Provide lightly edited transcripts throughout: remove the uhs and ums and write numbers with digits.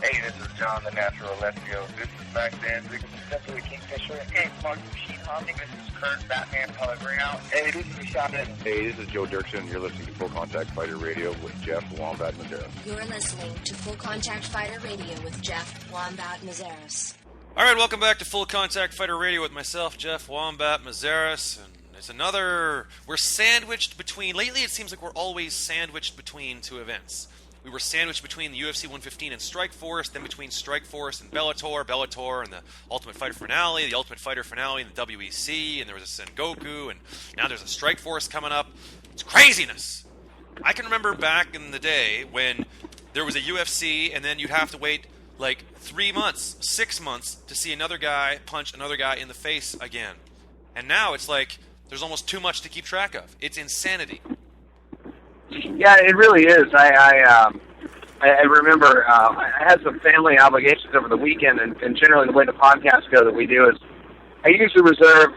Hey, this is John the Natural Alessio. This is Max Danzig. Simply Kingfisher. Hey, it's Mark Machine Hopping. This is Kurt Batman Pellegrino out. Hey, this is Rashad. Hey, this is Joe Dirksen. You're listening to Full Contact Fighter Radio with Jeff Wombat Mazeros. You're listening to Full Contact Fighter Radio with Jeff Wombat Mazeros. All right, welcome back to Full Contact Fighter Radio with myself, Jeff Wombat Mazeros. And it's another... We're sandwiched between... Lately, it seems like we're always sandwiched between two events. We were sandwiched between the UFC 115 and Strikeforce, then between Strikeforce and Bellator and the Ultimate Fighter finale, the Ultimate Fighter finale, and the WEC, and there was a Sengoku, and now there's a Strikeforce coming up. It's craziness. I can remember back in the day when there was a UFC, and then you'd have to wait like 3 months, 6 months to see another guy punch another guy in the face again. And now it's like there's almost too much to keep track of. It's insanity. Yeah, it really is. I remember I had some family obligations over the weekend, and generally the way the podcasts go that we do is I usually reserve,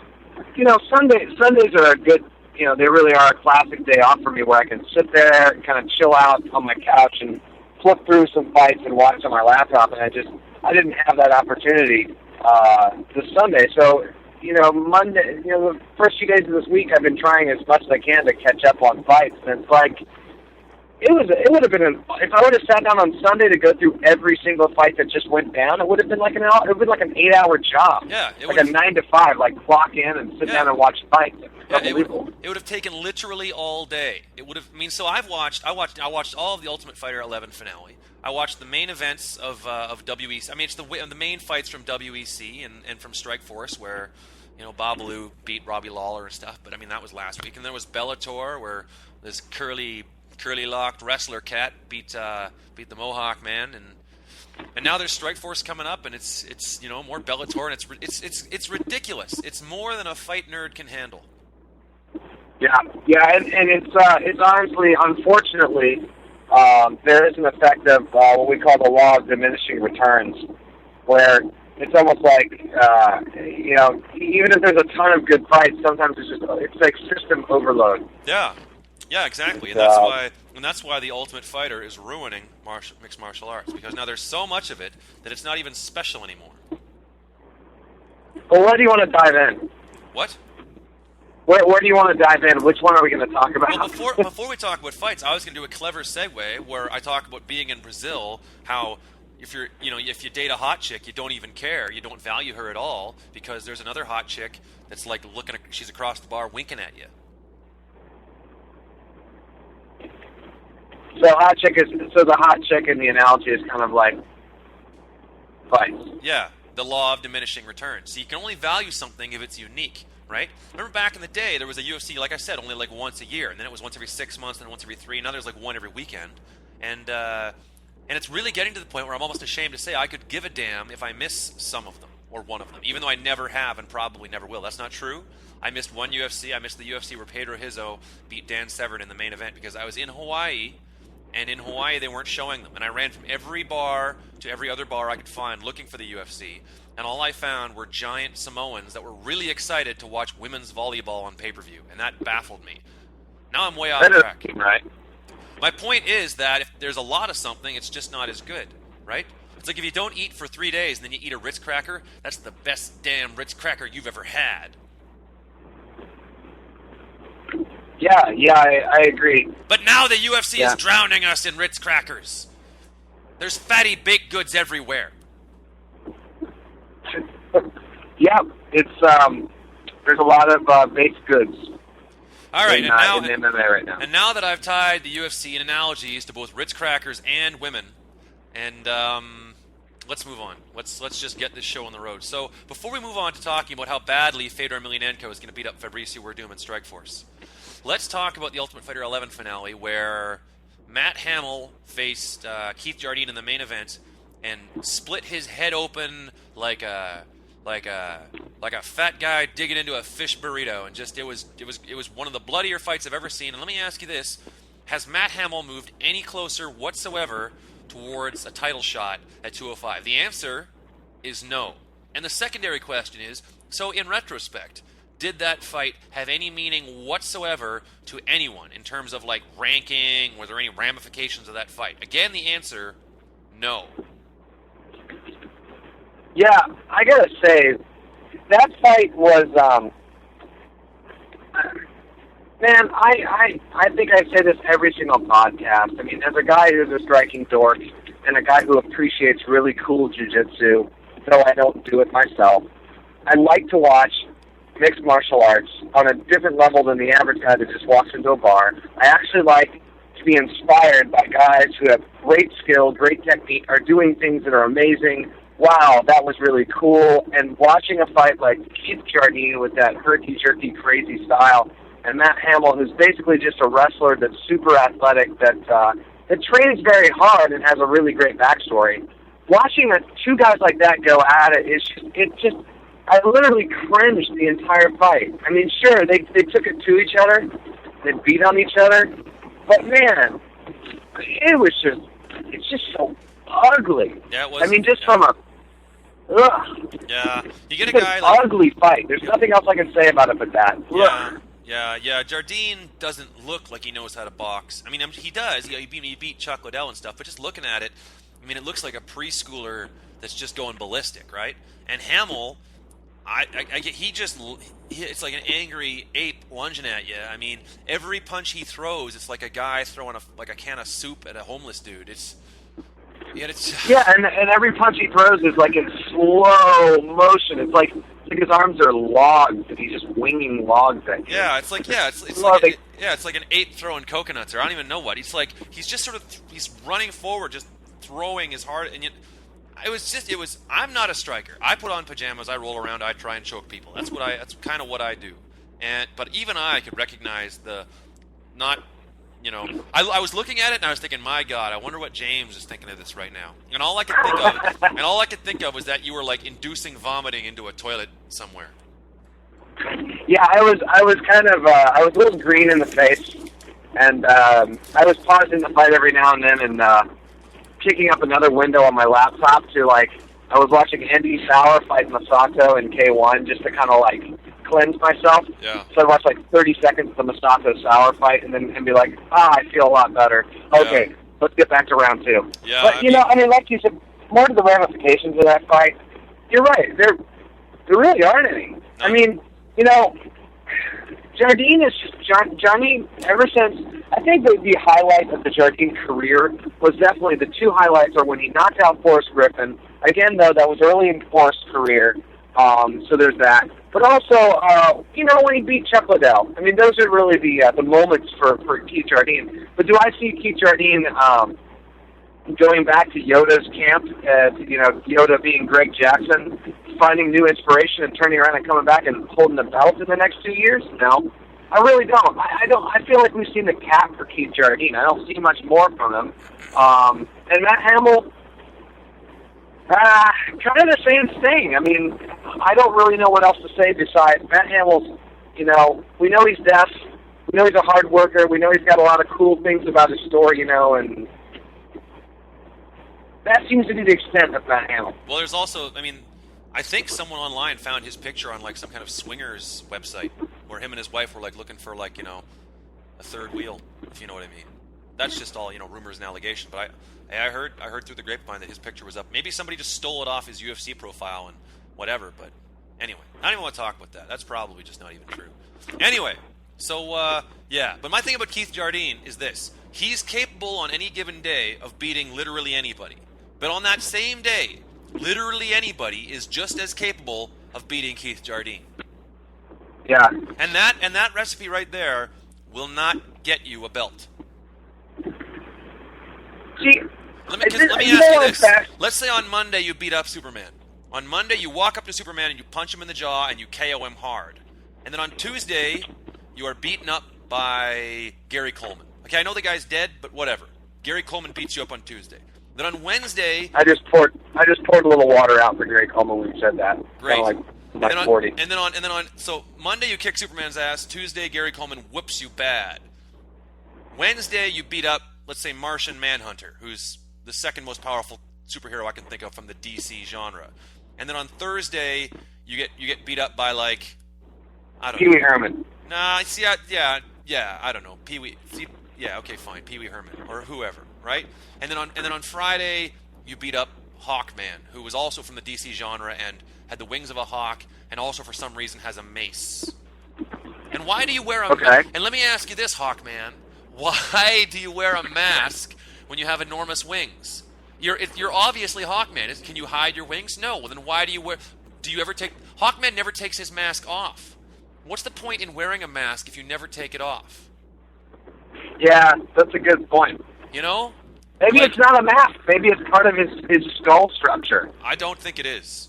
Sundays are a good, they really are a classic day off for me where I can sit there and kind of chill out on my couch and flip through some fights and watch on my laptop, and I didn't have that opportunity this Sunday. So, Monday, the first few days of this week, I've been trying as much as I can to catch up on fights, and it's like, it would have been if I would have sat down on Sunday to go through every single fight that just went down, it would have been like an 8-hour job. Yeah, like a 9 to 5, like clock in and sit down and watch fights. It would have taken literally all day. It would have. So I watched all of the Ultimate Fighter 11 finale. I watched the main events of WEC. I mean, it's the main fights from WEC and from Strikeforce where, Babalu beat Robbie Lawler and stuff. But I mean, that was last week. And there was Bellator where this curly locked wrestler cat beat the Mohawk man, and now there's Strikeforce coming up, and it's more Bellator, and it's ridiculous. It's more than a fight nerd can handle. Yeah, and it's honestly, unfortunately, there is an effect of what we call the law of diminishing returns, where it's almost like even if there's a ton of good fights, sometimes it's like system overload. Yeah, exactly, and that's why the Ultimate Fighter is ruining mixed martial arts, because now there's so much of it that it's not even special anymore. Well, where do you want to dive in? What? Where do you want to dive in? Which one are we going to talk about? Well, before we talk about fights, I was going to do a clever segue where I talk about being in Brazil, how if you date a hot chick, you don't even care, you don't value her at all, because there's another hot chick that's like she's across the bar winking at you. So the hot chick in the analogy is kind of like fights. Yeah, the law of diminishing returns. So you can only value something if it's unique, right? Remember back in the day, there was a UFC, like I said, only like once a year, and then it was once every 6 months, and then once every 3, and now there's like one every weekend. And it's really getting to the point where I'm almost ashamed to say I could give a damn if I miss some of them, or one of them, even though I never have and probably never will. That's not true. I missed one UFC. I missed the UFC where Pedro Rizzo beat Dan Severn in the main event because I was in Hawaii, and in Hawaii they weren't showing them. And I ran from every bar to every other bar I could find looking for the UFC, and all I found were giant Samoans that were really excited to watch women's volleyball on pay-per-view, and that baffled me. Now I'm way off track. Right. My point is that if there's a lot of something, it's just not as good, right? It's like if you don't eat for 3 days and then you eat a Ritz cracker, that's the best damn Ritz cracker you've ever had. Yeah, I agree. But now the UFC is drowning us in Ritz crackers. There's fatty baked goods everywhere. Yeah, it's there's a lot of baked goods. All right, in MMA right now. And now that I've tied the UFC in analogies to both Ritz crackers and women, and let's move on. Let's just get this show on the road. So before we move on to talking about how badly Fedor Emelianenko is going to beat up Fabricio Werdum in Strikeforce, let's talk about the Ultimate Fighter 11 finale where Matt Hamill faced Keith Jardine in the main event and split his head open like a fat guy digging into a fish burrito, and just it was one of the bloodier fights I've ever seen. And let me ask you this: has Matt Hamill moved any closer whatsoever towards a title shot at 205? The answer is no. And the secondary question is, so in retrospect, did that fight have any meaning whatsoever to anyone in terms of like ranking? Were there any ramifications of that fight? Again, the answer, no. Yeah, I gotta say, that fight was, man, I think I say this every single podcast. I mean, as a guy who's a striking dork and a guy who appreciates really cool jiu-jitsu, though I don't do it myself, I like to watch mixed martial arts on a different level than the average guy that just walks into a bar. I actually like to be inspired by guys who have great skill, great technique, are doing things that are amazing. Wow, that was really cool. And watching a fight like Keith Jardine with that herky-jerky crazy style, and Matt Hamill, who's basically just a wrestler that's super athletic, that trains very hard and has a really great backstory. Watching two guys like that go at it, I literally cringed the entire fight. I mean, sure, they took it to each other, they beat on each other, but man, it's just so ugly. Yeah, it was. I mean, just from a, yeah, you get a it's guy an like ugly fight. There's nothing else I can say about it but that. Yeah. Jardine doesn't look like he knows how to box. I mean, he does. He beat Chuck Liddell and stuff, but just looking at it, I mean, it looks like a preschooler that's just going ballistic, right? And Hamill, it's like an angry ape lunging at you. I mean, every punch he throws, it's like a guy throwing a can of soup at a homeless dude. And every punch he throws is like in slow motion. It's like his arms are logs and he's just winging logs at you. Yeah, it's like an ape throwing coconuts, or I don't even know what. It's like he's just sort of he's running forward, just throwing his heart, and I'm not a striker. I put on pajamas, I roll around, I try and choke people. That's kind of what I do. But even I could recognize I was looking at it and I was thinking, my God, I wonder what James is thinking of this right now. And all I could think of was that you were like inducing vomiting into a toilet somewhere. Yeah, I was kind of I was a little green in the face, and I was pausing the fight every now and then and kicking up another window on my laptop to I was watching Andy Sauer fight Masato in K1 just to kind of cleanse myself. Yeah. So I'd watch 30 seconds of the Masato Sauer fight and be like, I feel a lot better. Okay, let's get back to round two. Yeah, but I mean, like you said, more to the ramifications of that fight. You're right. There really aren't any. No. I mean, Jardine is just Jardine. Ever since I think the highlight of the Jardine career was definitely the two highlights are when he knocked out Forrest Griffin. Again, though, that was early in Forrest's career, so there's that. But also, when he beat Chuck Liddell. I mean, those are really the moments for Keith Jardine. But do I see Keith Jardine going back to Yoda's camp? Yoda being Greg Jackson, finding new inspiration and turning around and coming back and holding the belt in the next 2 years? No, I really don't. I don't. I feel like we've seen the cap for Keith Jardine. I don't see much more from him. And Matt Hamill. Kind of the same thing. I mean, I don't really know what else to say besides Matt Hamill's, we know he's deaf. We know he's a hard worker. We know he's got a lot of cool things about his story, and that seems to be the extent of Matt Hamill. Well, there's also, I think someone online found his picture on some kind of swingers website where him and his wife were looking for a third wheel, if you know what I mean. That's just all, rumors and allegations, but I heard through the grapevine that his picture was up. Maybe somebody just stole it off his UFC profile and whatever, but anyway, I don't even want to talk about that. That's probably just not even true. Anyway, so, but my thing about Keith Jardine is this. He's capable on any given day of beating literally anybody. But on that same day, literally anybody is just as capable of beating Keith Jardine. Yeah. And that recipe right there will not get you a belt. See, let me ask you this. Let's say on Monday you beat up Superman. On Monday you walk up to Superman and you punch him in the jaw and you KO him hard. And then on Tuesday you are beaten up by Gary Coleman. Okay, I know the guy's dead, but whatever. Gary Coleman beats you up on Tuesday. Then on Wednesday, I just poured a little water out for Gary Coleman when you said that. Great. Like 40. And then on so Monday you kick Superman's ass. Tuesday Gary Coleman whoops you bad. Wednesday you beat up, let's say, Martian Manhunter, who's the second most powerful superhero I can think of from the DC genre. And then on Thursday you get beat up by I don't know. Pee Wee Herman. Nah, see, I don't know. Pee Wee. Yeah, okay, fine. Pee Wee Herman or whoever, right? And then on Friday you beat up Hawkman, who was also from the DC genre and had the wings of a hawk, and also for some reason has a mace. And why do you wear a mask? And let me ask you this, Hawkman. Why do you wear a mask when you have enormous wings? You're obviously Hawkman. Can you hide your wings? No. Well, then why do you wear... Do you ever take... Hawkman never takes his mask off. What's the point in wearing a mask if you never take it off? Yeah, that's a good point. You know? Maybe it's not a mask. Maybe it's part of his skull structure. I don't think it is.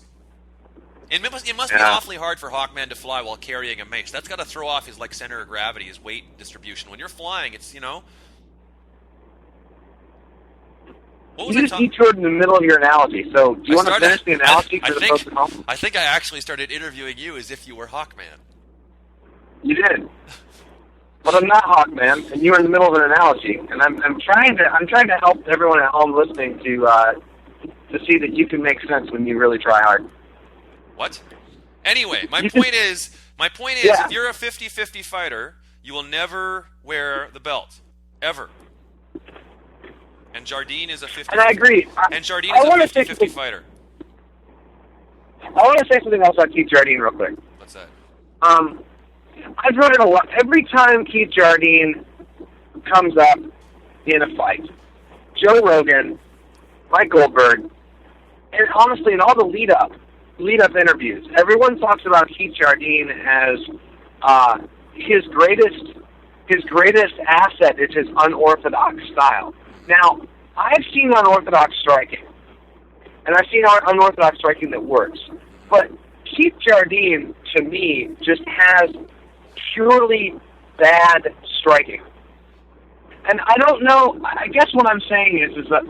It must be awfully hard for Hawkman to fly while carrying a mace. That's got to throw off his center of gravity, his weight distribution. When you're flying, it's, What was you just detoured in the middle of your analogy, so do you want to finish the analogy for the folks at home? I think I actually started interviewing you as if you were Hawkman. You did. But I'm not Hawkman, and you were in the middle of an analogy, and I'm trying to help everyone at home listening to see that you can make sense when you really try hard. What? Anyway, my point is, if you're a 50-50 fighter, you will never wear the belt. Ever. And Jardine is a 50-50. And I agree. And Jardine is a 50-50 fighter. I want to say something else about Keith Jardine real quick. What's that? I've read it a lot. Every time Keith Jardine comes up in a fight, Joe Rogan, Mike Goldberg, and honestly, in all the lead-up interviews, everyone talks about Keith Jardine as his greatest asset is his unorthodox style. Now, I've seen unorthodox striking, and I've seen unorthodox striking that works, but Keith Jardine, to me, just has purely bad striking. And I don't know, I guess what I'm saying is that,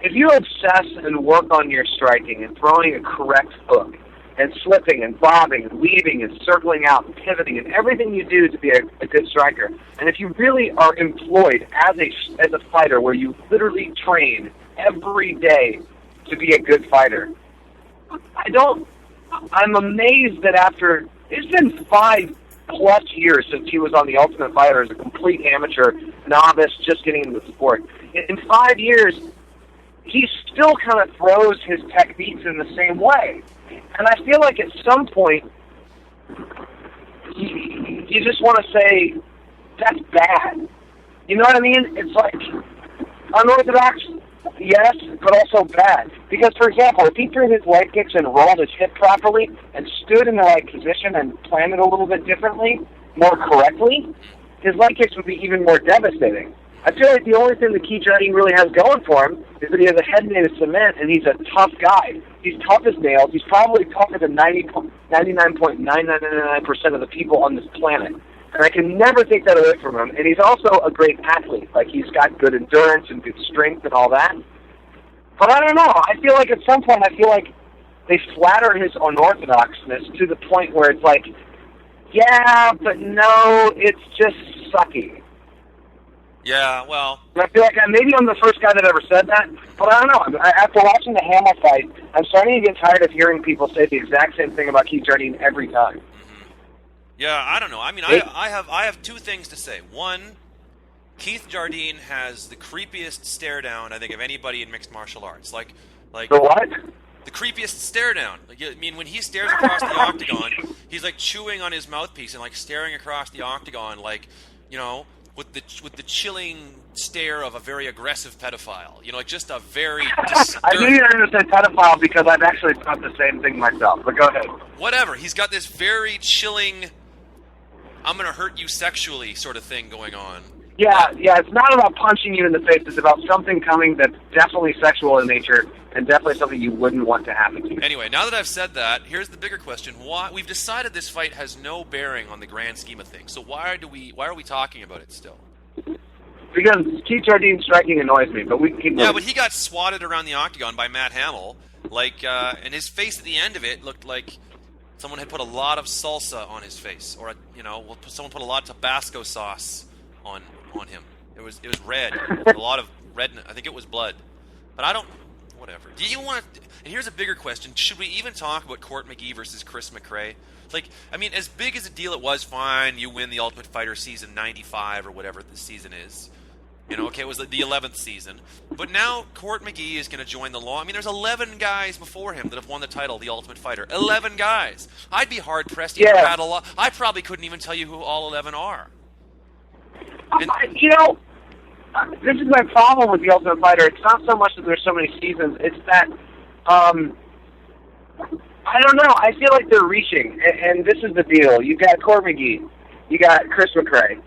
if you obsess and work on your striking and throwing a correct hook and slipping and bobbing and weaving and circling out and pivoting and everything you do to be a good striker, and if you really are employed as a fighter where you literally train every day to be a good fighter, I'm amazed that after, it's been 5+ years since he was on The Ultimate Fighter as a complete amateur novice just getting into the sport. In 5 years, he still kind of throws his techniques in the same way. And I feel like at some point, you just want to say, that's bad. You know what I mean? It's like, unorthodox, yes, but also bad. Because, for example, if he threw his leg kicks and rolled his hip properly and stood in the right position and planted a little bit differently, more correctly, his leg kicks would be even more devastating. I feel like the only thing that Keith Jardine really has going for him is that he has a head made of cement and he's a tough guy. He's tough as nails. He's probably tougher than 99.999% of the people on this planet. And I can never take that away from him. And he's also a great athlete. He's got good endurance and good strength and all that. But I don't know. I feel like at some point, they flatter his unorthodoxness to the point where it's like, yeah, but no, it's just sucky. Yeah, well... And I feel like maybe I'm the first guy that ever said that, but I don't know. After watching the Hamill fight, I'm starting to get tired of hearing people say the exact same thing about Keith Jardine every time. Mm-hmm. Yeah, I don't know. I mean, I have two things to say. One, Keith Jardine has the creepiest stare down, I think, of anybody in mixed martial arts. Like the what? The creepiest stare down. I mean, when he stares across the octagon, he's chewing on his mouthpiece and staring across the octagon, with the chilling stare of a very aggressive pedophile. Just a very I knew you were going to say pedophile because I've actually thought the same thing myself, but go ahead. Whatever. He's got this very chilling, I'm going to hurt you sexually sort of thing going on. Yeah, it's not about punching you in the face. It's about something coming that's definitely sexual in nature and definitely something you wouldn't want to happen to you. Anyway, now that I've said that, here's the bigger question. Why we've decided this fight has no bearing on the grand scheme of things. So why are we talking about it still? Because Keith Jardine's striking annoys me, but we can keep moving. Yeah, but he got swatted around the octagon by Matt Hamill, and his face at the end of it looked like someone had put a lot of salsa on his face, or someone put a lot of Tabasco sauce on him. It was red, a lot of red. I think it was blood, but I don't. Whatever. Do you want to? And here's a bigger question: should we even talk about Court McGee versus Chris McRae? As big as a deal it was, fine. You win the Ultimate Fighter season 95 or whatever the season is. Okay, it was the 11th season. But now Court McGee is going to join the law. I mean, there's 11 guys before him that have won the title, The Ultimate Fighter. 11 guys. I'd be hard-pressed to rattle off. I probably couldn't even tell you who all 11 are. And, this is my problem with The Ultimate Fighter. It's not so much that there's so many seasons. It's that, I don't know. I feel like they're reaching. And this is the deal. You got Court McGee. You got Chris McRae.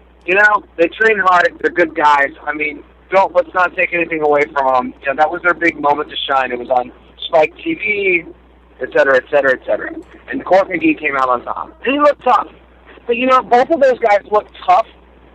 They train hard. They're good guys. I mean, let's not take anything away from them. That was their big moment to shine. It was on Spike TV, et cetera, et cetera, et cetera. And Court McGee came out on top. And he looked tough. But, both of those guys looked tough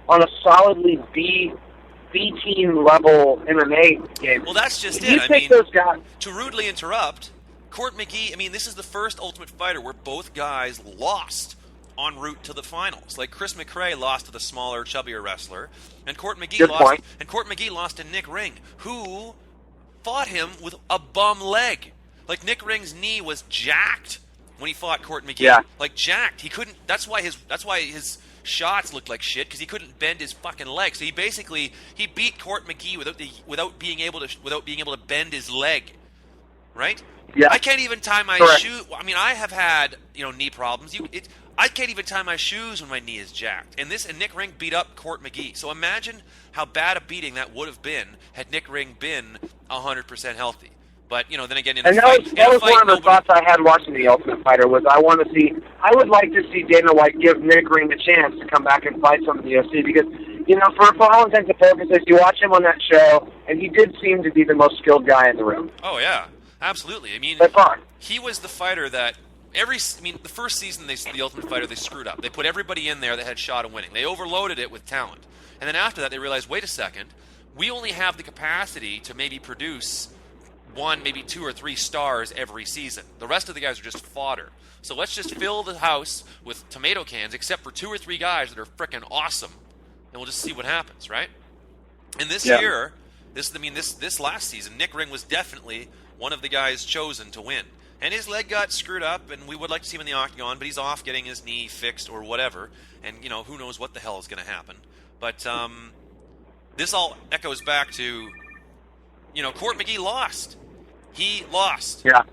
on a solidly B-team level MMA game. Well, that's just it. I mean, those guys. To rudely interrupt, Court McGee, this is the first Ultimate Fighter where both guys lost en route to the finals. Like Chris McRae lost to the smaller, chubbier wrestler, and Court McGee lost to Nick Ring, who fought him with a bum leg. Like Nick Ring's knee was jacked when he fought Court McGee. Yeah. Like jacked. He couldn't. That's why his shots looked like shit, because he couldn't bend his fucking leg. So he beat Court McGee without being able to bend his leg. Right? Yeah. I can't even tie my shoe. I have had knee problems. I can't even tie my shoes when my knee is jacked. And Nick Ring beat up Court McGee. So imagine how bad a beating that would have been had Nick Ring been 100% healthy. But then again, that was one of the thoughts I had watching The Ultimate Fighter. Was I would like to see Dana White give Nick Ring a chance to come back and fight some of the UFC, because for all intents and purposes, you watch him on that show, and he did seem to be the most skilled guy in the room. Oh yeah, absolutely. By far, he was the fighter that. The first season, The Ultimate Fighter, they screwed up. They put everybody in there that had shot of winning. They overloaded it with talent. And then after that, they realized, wait a second, we only have the capacity to maybe produce one, maybe 2 or 3 stars every season. The rest of the guys are just fodder. So let's just fill the house with tomato cans, except for 2 or 3 guys that are frickin' awesome, and we'll just see what happens, right? And this year, this last season, Nick Ring was definitely one of the guys chosen to win. And his leg got screwed up, and we would like to see him in the octagon, but he's off getting his knee fixed or whatever. And, who knows what the hell is going to happen. But this all echoes back to, Court McGee lost. He lost. Yeah.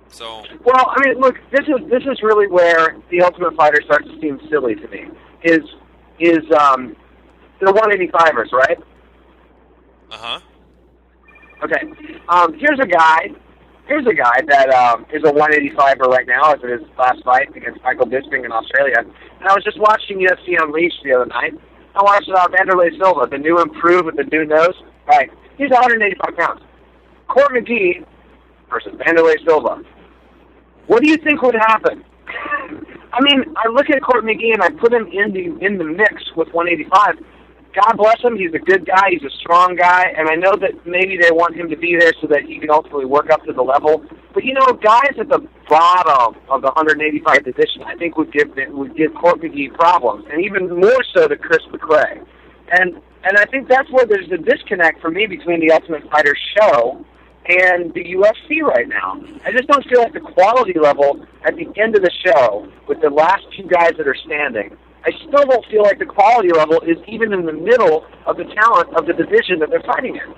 So. Well, look, this is really where The Ultimate Fighter starts to seem silly to me. Is they're 185ers, right? Uh-huh. Okay. Here's a guy that is a 185er right now as of his last fight against Michael Bisping in Australia. And I was just watching UFC Unleashed the other night. I watched Vanderlei Silva, the new improve with the new nose. Right. He's 185 pounds. Court McGee versus Vanderlei Silva. What do you think would happen? I look at Court McGee and I put him in the mix with 185. God bless him. He's a good guy. He's a strong guy. And I know that maybe they want him to be there so that he can ultimately work up to the level. But, guys at the bottom of the 185 division, I think would give Court McGee problems, and even more so to Chris McRae. And I think that's where there's a disconnect for me between the Ultimate Fighter show and the UFC right now. I just don't feel like the quality level at the end of the show with the last 2 guys that are standing, I still don't feel like the quality level is even in the middle of the talent of the division that they're fighting in.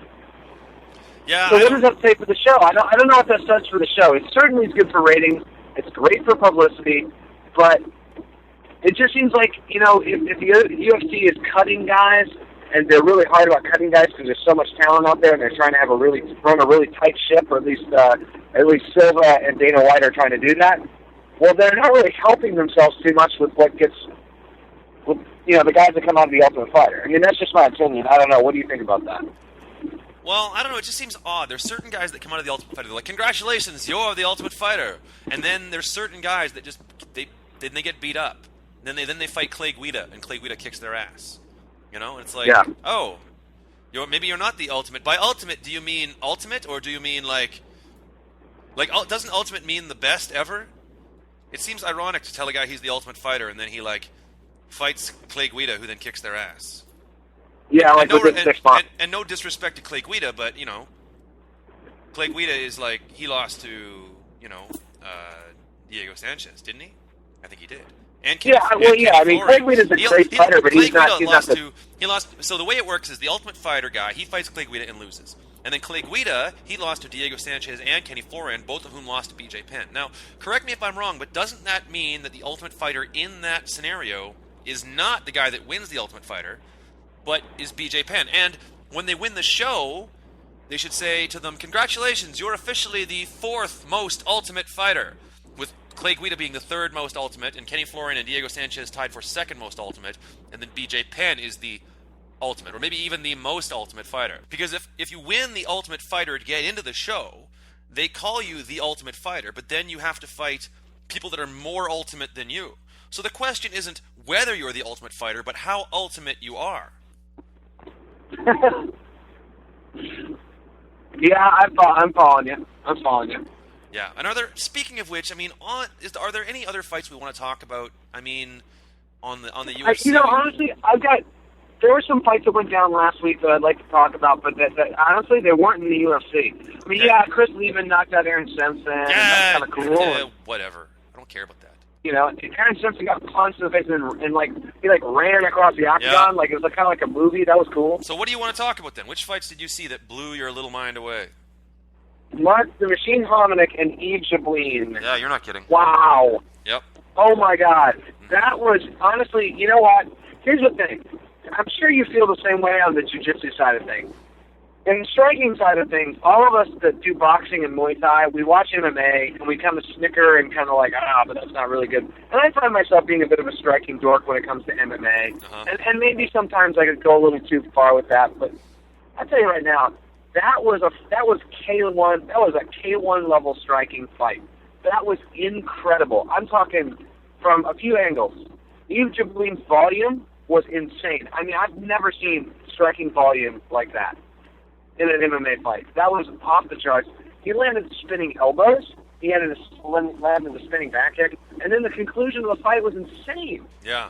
Yeah. So what does that say for the show? I don't know what that says for the show. It certainly is good for ratings. It's great for publicity, but it just seems like, if the UFC is cutting guys, and they're really hard about cutting guys because there's so much talent out there, and they're trying to run a really tight ship, or at least Silva and Dana White are trying to do that. Well, they're not really helping themselves too much with the guys that come out of the Ultimate Fighter. That's just my opinion. I don't know. What do you think about that? Well, I don't know. It just seems odd. There's certain guys that come out of the Ultimate Fighter. They're like, congratulations, you're the Ultimate Fighter. And then there's certain guys that just they get beat up. Then they fight Clay Guida, and Clay Guida kicks their ass. And it's like, oh, maybe you're not the Ultimate. By Ultimate, do you mean Ultimate, or do you mean like doesn't Ultimate mean the best ever? It seems ironic to tell a guy he's the Ultimate Fighter, and then he fights Clay Guida, who then kicks their ass. Yeah, and no disrespect to Clay Guida, but Clay Guida is he lost to Diego Sanchez, didn't he? I think he did. And Kenny, I mean, Clay Guida's a great fighter, but he's not he lost. So the way it works is the Ultimate Fighter guy, he fights Clay Guida and loses. And then Clay Guida, he lost to Diego Sanchez and Kenny Florian, both of whom lost to BJ Penn. Now, correct me if I'm wrong, but doesn't that mean that the Ultimate Fighter in that scenario is not the guy that wins the Ultimate Fighter, but is BJ Penn? And when they win the show, they should say to them, congratulations, you're officially the 4th most Ultimate Fighter, with Clay Guida being the 3rd most Ultimate, and Kenny Florian and Diego Sanchez tied for 2nd most Ultimate, and then BJ Penn is the Ultimate, or maybe even the most Ultimate Fighter. Because if you win the Ultimate Fighter to get into the show, they call you the Ultimate Fighter, but then you have to fight people that are more ultimate than you. So the question isn't whether you're the Ultimate Fighter, but how ultimate you are. Yeah, I'm following you. Yeah, and speaking of which, I mean, are there any other fights we want to talk about? I mean, on the UFC? Honestly, there were some fights that went down last week that I'd like to talk about, but that honestly, they weren't in the UFC. I mean, Chris Levin knocked out Aaron Simpson, and that's kind of cool. Whatever. I don't care about that. You know, Aaron Simpson got punched in the face and he ran across the octagon. Like, it was kind of like a movie. That was cool. So what do you want to talk about then? Which fights did you see that blew your little mind away? Mark the Machine Hominick and Yves Jablin. Yeah, you're not kidding. Wow. Yep. Oh, my God. That was, honestly, you know what? Here's the thing. I'm sure you feel the same way on the jiu-jitsu side of things. In the striking side of things, all of us that do boxing and Muay Thai, we watch MMA, and we kind of snicker and kind of like, but that's not really good. And I find myself being a bit of a striking dork when it comes to MMA. Uh-huh. And maybe sometimes I could go a little too far with that, but I'll tell you right now, that was a K1 level striking fight. That was incredible. I'm talking from a few angles. Yves Jablin's volume was insane. I mean, I've never seen striking volume like that in an MMA fight. That was off the charts. He landed spinning elbows. He landed the spinning back kick. And then the conclusion of the fight was insane. Yeah.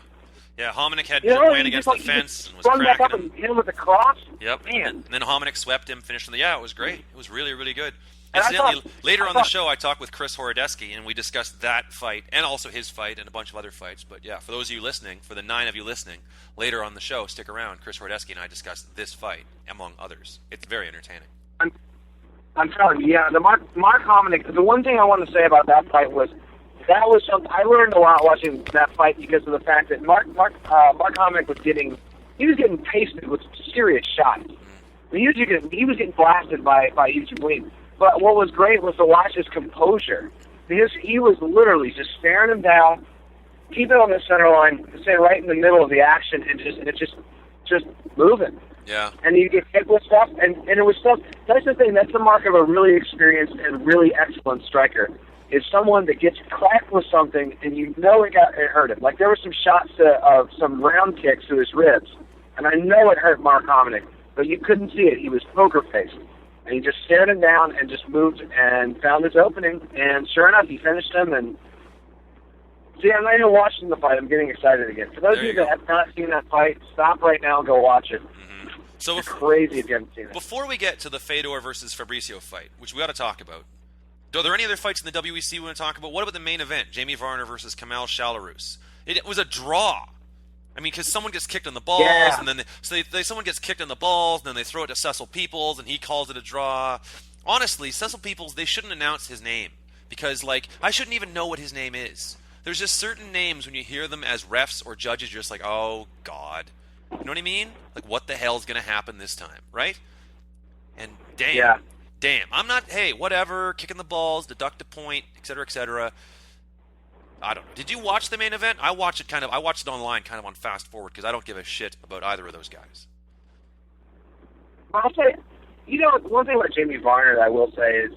Yeah, Hominick had ran against the fence and was cracking back up and hit him with the cross. Yep. Man. And then Hominick swept him, finished him. Yeah, it was great. It was really, really good. And incidentally, later on the show, I talked with Chris Horodecki, and we discussed that fight, and also his fight, and a bunch of other fights. But yeah, for those of you listening, for the 9 of you listening, later on the show, stick around. Chris Horodecki and I discussed this fight, among others. It's very entertaining. I'm telling you, the Mark Hominick, the one thing I want to say about that fight was, that was something, I learned a lot watching that fight because of the fact that Mark Hominick was getting pasted with serious shots. I mean, he was getting blasted by Yves Jablin. But what was great was to watch his composure. Because he was literally just staring him down, keep it on the center line, stay right in the middle of the action, and just moving. Yeah. And you get hit with stuff, and it was stuff. That's the thing. That's the mark of a really experienced and really excellent striker. Is someone that gets cracked with something, and you know it hurt him. Like there were some shots of some round kicks to his ribs, and I know it hurt Mark Hominick, but you couldn't see it. He was poker faced. And he just stared him down and just moved and found his opening. And sure enough, he finished him. And see, I'm not even watching the fight. I'm getting excited again. For those of you that have not seen that fight, stop right now and go watch it. Mm-hmm. So it's crazy if you haven't seen it. Before we get to the Fedor versus Fabricio fight, which we got to talk about, are there any other fights in the WEC we want to talk about? What about the main event, Jamie Varner versus Kamal Shalarus? It was a draw. I mean, because someone gets kicked in the balls, and then someone gets kicked in the balls, and then they throw it to Cecil Peoples, and he calls it a draw. Honestly, Cecil Peoples, they shouldn't announce his name because, I shouldn't even know what his name is. There's just certain names when you hear them as refs or judges, you're just like, oh God, you know what I mean? Like, what the hell's gonna happen this time, right? And damn, I'm not. Hey, whatever, kicking the balls, deduct a point, etc., etc. I don't know. Did you watch the main event? I watched it online, kind of on fast forward, because I don't give a shit about either of those guys. I'll say, one thing about Jamie Varner that I will say is,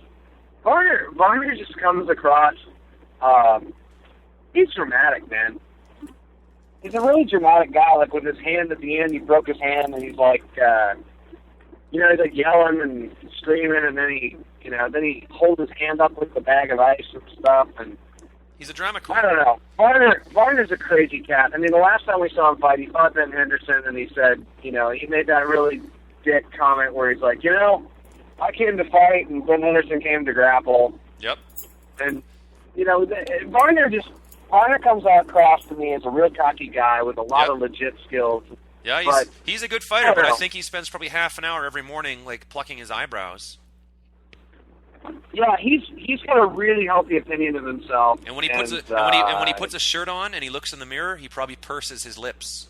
Varner just comes across, he's dramatic, man. He's a really dramatic guy, like with his hand at the end, he broke his hand, and he's like, he's like yelling and screaming, and then he holds his hand up with the bag of ice and stuff, and he's a drama queen. I don't know. Varner's a crazy cat. I mean, the last time we saw him fight, he fought Ben Henderson, and he said, he made that really dick comment where he's like, I came to fight, and Ben Henderson came to grapple. Yep. And, Varner just, Vampire comes across to me as a real cocky guy with a lot of legit skills. Yeah, he's a good fighter, but I think he spends probably half an hour every morning, like, plucking his eyebrows. Yeah, he's got a really healthy opinion of himself. And when he puts a shirt on and he looks in the mirror, he probably purses his lips.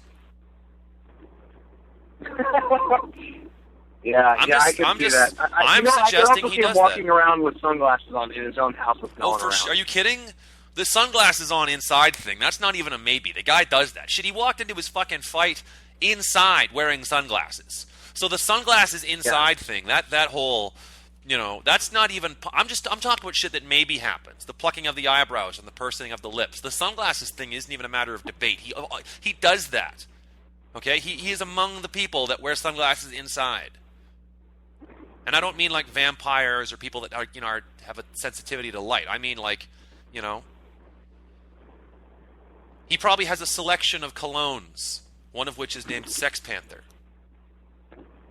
I can see that. I'm suggesting he does that. Walking around with sunglasses on in his own house with no one around. Are you kidding? The sunglasses on inside thing, that's not even a maybe. The guy does that. Shit, he walked into his fucking fight inside wearing sunglasses. So the sunglasses inside thing, that whole, that's not even, I'm talking about shit that maybe happens. The plucking of the eyebrows and the pursing of the lips. The sunglasses thing isn't even a matter of debate. He does that. Okay? He is among the people that wear sunglasses inside. And I don't mean like vampires or people that are, have a sensitivity to light. I mean like, he probably has a selection of colognes, one of which is named Sex Panther.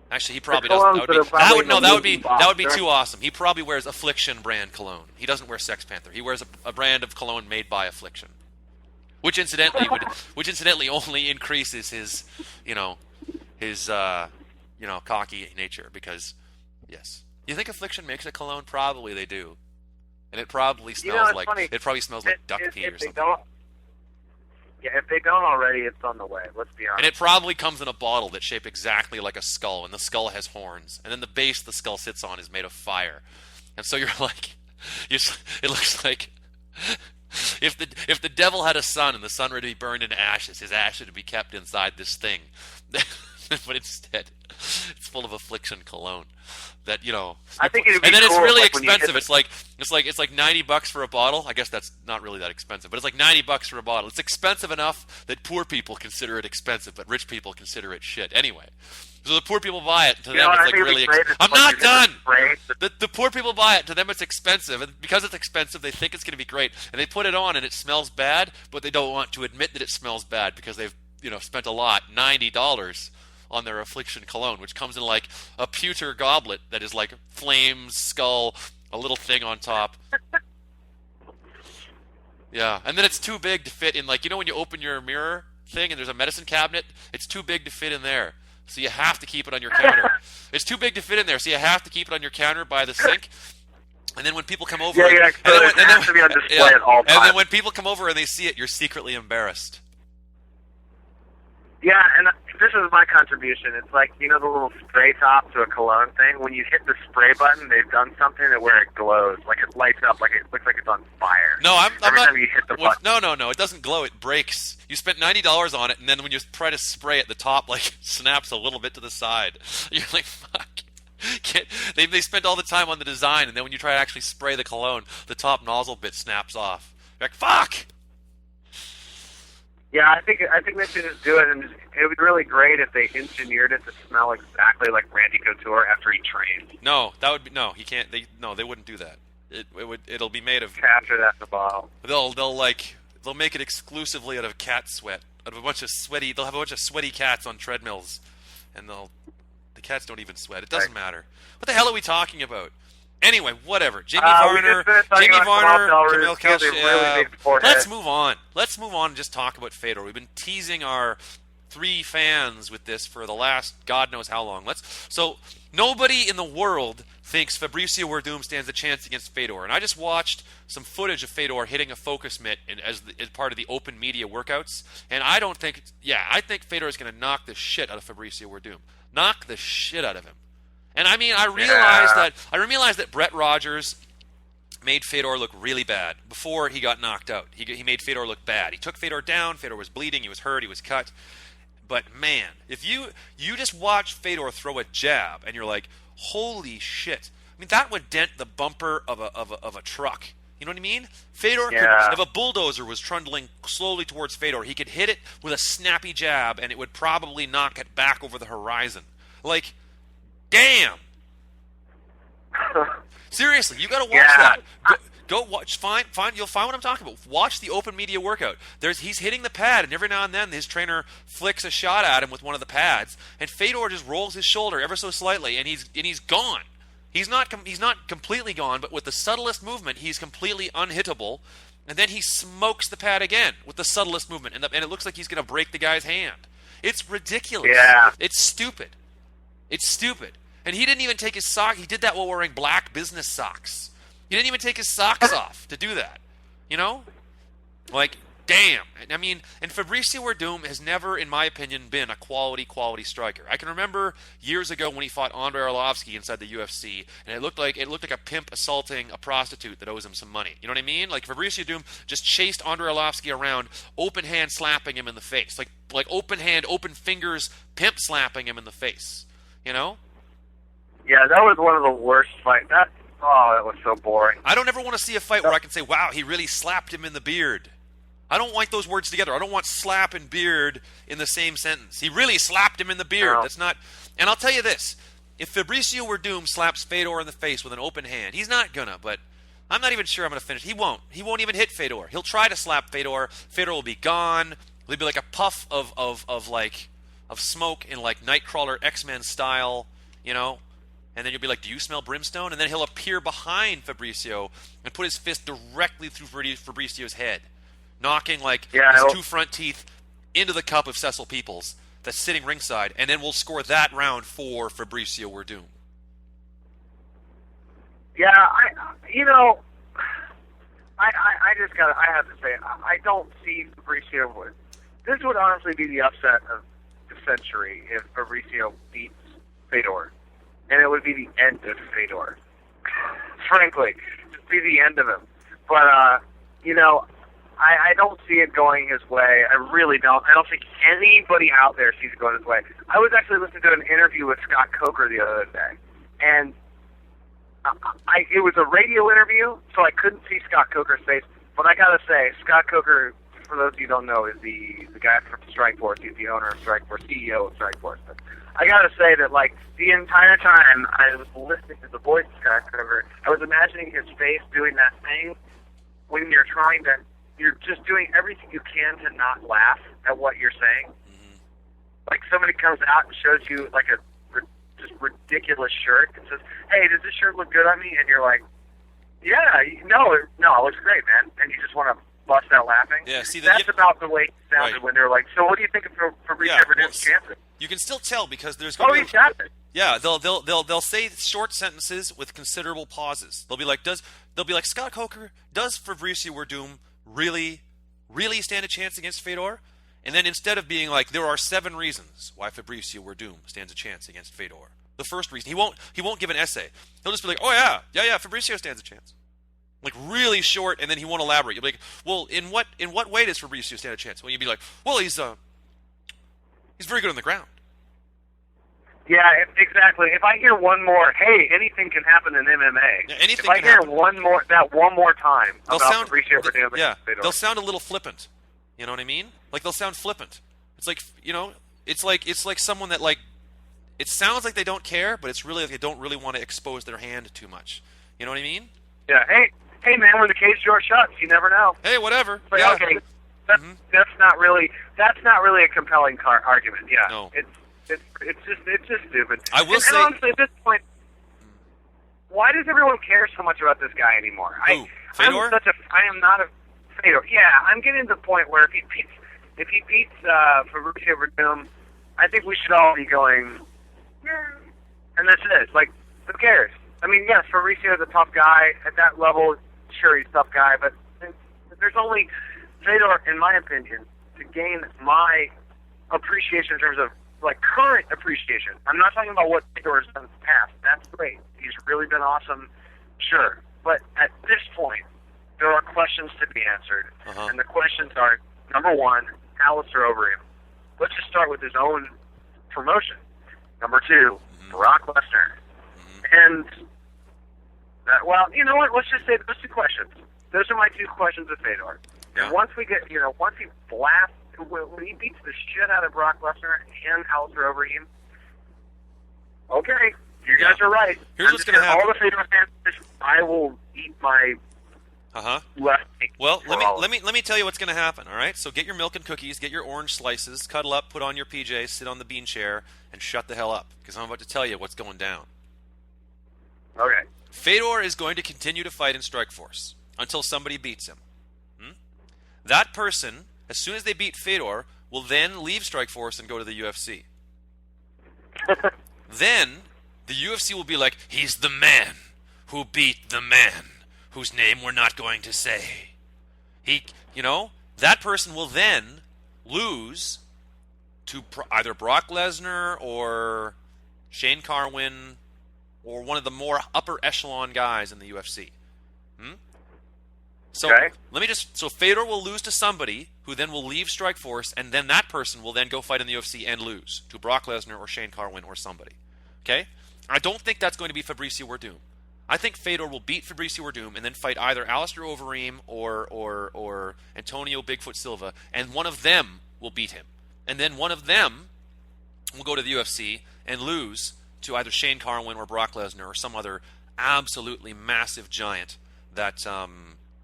Actually, he probably doesn't. That would be too awesome. He probably wears Affliction brand cologne. He doesn't wear Sex Panther. He wears a brand of cologne made by Affliction, which incidentally only increases his cocky nature because, yes, you think Affliction makes a cologne? Probably they do, and it probably smells like duck pee or something. Yeah, if they don't already, it's on the way. Let's be honest. And it probably comes in a bottle that's shaped exactly like a skull, and the skull has horns, and then the base the skull sits on is made of fire, and so you're like, it looks like if the devil had a son and the son were to be burned into ashes, his ashes would be kept inside this thing, but instead it's full of Affliction cologne. That I think it'd be and then cool, it's really like expensive. It's like $90 for a bottle. I guess that's not really that expensive, but it's like $90 for a bottle. It's expensive enough that poor people consider it expensive, but rich people consider it shit anyway. So the poor people buy it. To them, it's like really. I'm not done. The poor people buy it. To them, it's expensive, and because it's expensive, they think it's going to be great, and they put it on, and it smells bad, but they don't want to admit that it smells bad because they've spent a lot, $90. On their Affliction cologne, which comes in like a pewter goblet that is like flames, skull, a little thing on top. Yeah, and then it's too big to fit in, like, when you open your mirror thing and there's a medicine cabinet, it's too big to fit in there. So you have to keep it on your counter. It's too big to fit in there, so you have to keep it on your counter by the sink. And then when people come over, it has to be on display at all times. And then when people come over and they see it, you're secretly embarrassed. Yeah, and this is my contribution. It's like, the little spray top to a cologne thing. When you hit the spray button, they've done something where it glows, like it lights up, like it looks like it's on fire. No, Every time you hit the button. No, it doesn't glow. It breaks. You spent $90 on it, and then when you try to spray it, the top like snaps a little bit to the side. You're like, fuck. They spent all the time on the design, and then when you try to actually spray the cologne, the top nozzle bit snaps off. You're like, fuck. Yeah, I think they should just do it, and it would be really great if they engineered it to smell exactly like Randy Couture after he trained. No, he can't. They wouldn't do that. It'll be made of capture that in the bottle. They'll make it exclusively out of cat sweat, out of a bunch of sweaty. They'll have a bunch of sweaty cats on treadmills, and the cats don't even sweat. It doesn't matter. What the hell are we talking about? Anyway, whatever. Jimmy Varner, Jamil Kalsh. Let's move on. Let's move on and just talk about Fedor. We've been teasing our 3 fans with this for the last God knows how long. So nobody in the world thinks Fabricio Werdum stands a chance against Fedor. And I just watched some footage of Fedor hitting a focus mitt as part of the open media workouts. And I think Fedor is going to knock the shit out of Fabricio Werdum. Knock the shit out of him. And I mean, I realized that Brett Rogers made Fedor look really bad before he got knocked out. He made Fedor look bad. He took Fedor down. Fedor was bleeding. He was hurt. He was cut. But man, if you just watch Fedor throw a jab and you're like, holy shit! I mean, that would dent the bumper of a truck. You know what I mean? Fedor could, if a bulldozer was trundling slowly towards Fedor, he could hit it with a snappy jab, and it would probably knock it back over the horizon. Like, damn! Seriously, you got to watch that. Go watch. Find. You'll find what I'm talking about. Watch the open media workout. He's hitting the pad, and every now and then his trainer flicks a shot at him with one of the pads, and Fedor just rolls his shoulder ever so slightly, and he's gone. He's not completely gone, but with the subtlest movement, he's completely unhittable. And then he smokes the pad again with the subtlest movement, and it looks like he's going to break the guy's hand. It's ridiculous. Yeah. It's stupid. It's stupid. And he didn't even take his sock. He did that while wearing black business socks. He didn't even take his socks off to do that. You know? Like, damn. I mean, and Fabricio Werdum has never, in my opinion, been a quality striker. I can remember years ago when he fought Andrei Arlovsky inside the UFC, and it looked like a pimp assaulting a prostitute that owes him some money. You know what I mean? Like, Fabricio Werdum just chased Andrei Arlovsky around, open hand slapping him in the face. Like open hand, open fingers, pimp slapping him in the face. You know? Yeah, that was one of the worst fights. That was so boring. I don't ever want to see a fight where I can say, wow, he really slapped him in the beard. I don't like those words together. I don't want slap and beard in the same sentence. He really slapped him in the beard. No. That's not... And I'll tell you this. If Fabricio Werdum slaps Fedor in the face with an open hand, he's not gonna, but I'm not even sure I'm gonna finish. He won't. He won't even hit Fedor. He'll try to slap Fedor. Fedor will be gone. There'll be like a puff of smoke in like Nightcrawler X-Men style, you know? And then you'll be like, do you smell brimstone? And then he'll appear behind Fabricio and put his fist directly through Fabricio's head, knocking his two front teeth into the cup of Cecil Peoples that's sitting ringside, and then we'll score that round for Fabricio Werdum. Yeah, I have to say, I don't see Fabricio. This would honestly be the upset of the century if Fabricio beats Fedor. And it would be the end of Fedor. Frankly, it'd be the end of him. But, I don't see it going his way. I really don't. I don't think anybody out there sees it going his way. I was actually listening to an interview with Scott Coker the other day. And it was a radio interview, so I couldn't see Scott Coker's face. But I got to say, Scott Coker, for those of you who don't know, is the guy from Strikeforce. He's the owner of Strikeforce, CEO of Strikeforce. But I got to say that, the entire time I was listening to the voice of Scott Coker, I was imagining his face doing that thing when you're just doing everything you can to not laugh at what you're saying. Mm-hmm. Like somebody comes out and shows you a just ridiculous shirt and says, "Hey, does this shirt look good on me?" And you're like, "Yeah, no, it looks great, man." And you just want to bust out laughing. Yeah, see, that's about the way it sounded when they were like, "So what do you think of Fabricio Werdum's chances?" You can still tell because there's going to be... he's got it. Yeah, they'll say short sentences with considerable pauses. They'll be like, Scott Coker, does Fabricio Werdum really stand a chance against Fedor? And then instead of being like, there are 7 reasons why Fabricio Werdum stands a chance against Fedor. The first reason, he won't give an essay. He'll just be like, oh yeah, Fabricio stands a chance. Like really short, and then he won't elaborate. You'll be like, well, in what way does Fabricio stand a chance? Well, you'd be like, well, he's very good on the ground. Yeah, exactly. If I hear one more, hey, anything can happen in MMA. Yeah, anything if I can hear happen. one more time about Fabricio Werdum, they'll sound a little flippant. You know what I mean? Like they'll sound flippant. It's like it's like someone that it sounds like they don't care, but it's really like they don't really want to expose their hand too much. You know what I mean? Yeah. Hey, man, when the cage door shuts, you never know. Hey, whatever. But, yeah. Okay. That's not really a compelling argument. Yeah. No. It's just stupid. I will say, honestly, at this point, why does everyone care so much about this guy anymore? Fedor? I am not a Fedor. Yeah, I'm getting to the point where if he beats Fabricio Werdum, I think we should all be going, and that's it. Who cares? I mean, yes, Fabricio's a tough guy at that level. Sure, he's a tough guy, but there's only Fedor, in my opinion, to gain my appreciation in terms of current appreciation. I'm not talking about what Fedor has done in the past. That's great. He's really been awesome. Sure. But at this point, there are questions to be answered. Uh-huh. And the questions are, number one, Alistair Overeem. Let's just start with his own promotion. Number two, Brock Lesnar. And, you know what? Let's just say those 2 questions. Those are my 2 questions of Fedor. Yeah. And once he blasts, when he beats the shit out of Brock Lesnar and Alistair Overeem, okay, you guys are right. Here's what's going to happen. All the Fedor fans, I will eat my left. Well, let me tell you what's going to happen. All right, so get your milk and cookies, get your orange slices, cuddle up, put on your PJs, sit on the bean chair, and shut the hell up because I'm about to tell you what's going down. Okay. Fedor is going to continue to fight in Strikeforce until somebody beats him. That person, as soon as they beat Fedor, will then leave Strikeforce and go to the UFC. Then the UFC will be like, he's the man who beat the man whose name we're not going to say. That person will then lose to either Brock Lesnar or Shane Carwin or one of the more upper echelon guys in the UFC. So So Fedor will lose to somebody who then will leave Strikeforce, and then that person will then go fight in the UFC and lose to Brock Lesnar or Shane Carwin or somebody. Okay? I don't think that's going to be Fabricio Werdum. I think Fedor will beat Fabricio Werdum and then fight either Alistair Overeem or Antonio Bigfoot Silva, and one of them will beat him. And then one of them will go to the UFC and lose to either Shane Carwin or Brock Lesnar or some other absolutely massive giant that,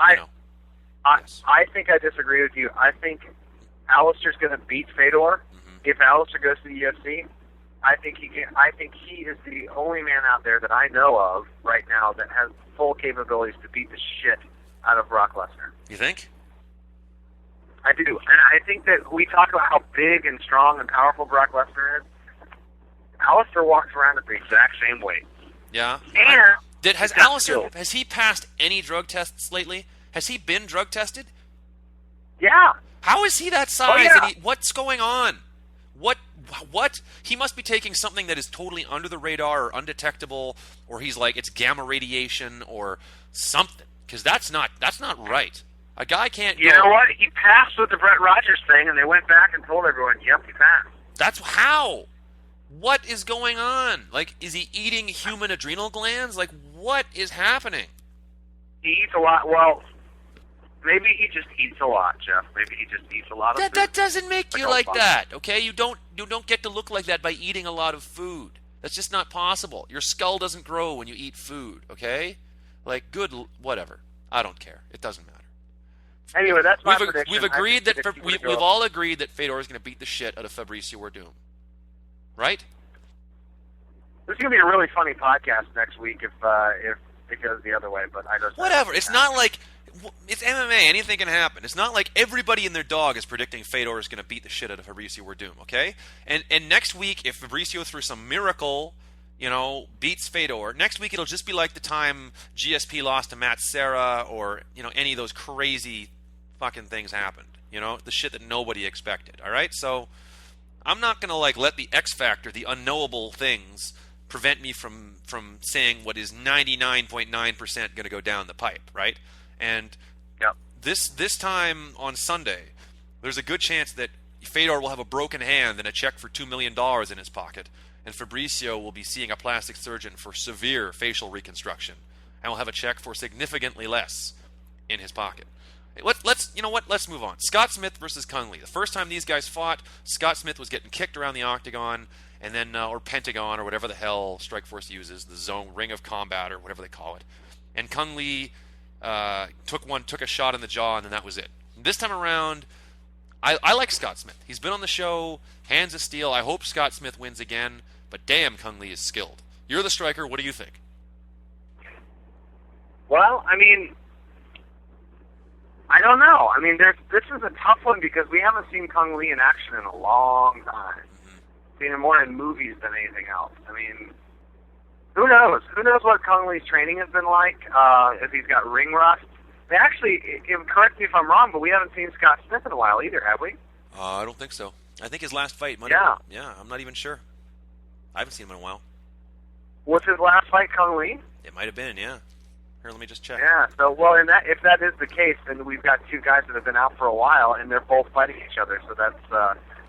I think I disagree with you. I think Alistair's going to beat Fedor. If Alistair goes to the UFC, I think he can. I think he is the only man out there that I know of right now that has full capabilities to beat the shit out of Brock Lesnar. You think? I do, and I think that we talk about how big and strong and powerful Brock Lesnar is. Alistair walks around at the exact same weight. Yeah. And has Alistair, has he passed any drug tests lately? Has he been drug tested? Yeah. How is he that size? Oh, yeah. And what's going on? What? He must be taking something that is totally under the radar or undetectable, or he's like, it's gamma radiation or something. Because that's not right. A guy can't You know what? He passed with the Brett Rogers thing, and they went back and told everyone, yep, he passed. That's how. What is going on? Like, is he eating human adrenal glands? Like, what is happening? He eats a lot. Well, maybe he just eats a lot, Jeff. Maybe he just eats a lot of food. That doesn't make you like that, okay? You don't get to look like that by eating a lot of food. That's just not possible. Your skull doesn't grow when you eat food, okay? Like, whatever. I don't care. It doesn't matter. Anyway, that's my prediction. We've all agreed that Fedor is going to beat the shit out of Fabricio Werdum. Right? This is going to be a really funny podcast next week if it goes the other way, but I don't. Whatever. It's not like it's MMA. Anything can happen. It's not like everybody and their dog is predicting Fedor is going to beat the shit out of Fabricio Werdum. Okay? And next week, if Fabricio through some miracle, beats Fedor, next week it'll just be like the time GSP lost to Matt Serra, or any of those crazy fucking things happened. The shit that nobody expected. All right? So I'm not going to let the X factor, the unknowable things, prevent me from saying what is 99.9% going to go down the pipe, right? And this time on Sunday, there's a good chance that Fedor will have a broken hand and a check for $2 million in his pocket, and Fabricio will be seeing a plastic surgeon for severe facial reconstruction, and will have a check for significantly less in his pocket. Let's move on. Scott Smith versus Kung Lee. The first time these guys fought, Scott Smith was getting kicked around the octagon, and then or pentagon, or whatever the hell Strikeforce uses, the zone, ring of combat, or whatever they call it. And Kung Lee took a shot in the jaw, and then that was it. This time around, I like Scott Smith. He's been on the show, hands of steel. I hope Scott Smith wins again, but damn, Kung Lee is skilled. You're the striker. What do you think? Well, I don't know. This is a tough one because we haven't seen Kung Lee in action in a long time. Seen him more in movies than anything else. Who knows? Who knows what Kung Lee's training has been like? If he's got ring rust. Correct me if I'm wrong, but we haven't seen Scott Smith in a while either, have we? I don't think so. I think his last fight might have been. Yeah, I'm not even sure. I haven't seen him in a while. What's his last fight, Kung Lee? It might have been, yeah. Here, let me just check. Yeah, so, if that is the case, then we've got two guys that have been out for a while, and they're both fighting each other, so that's,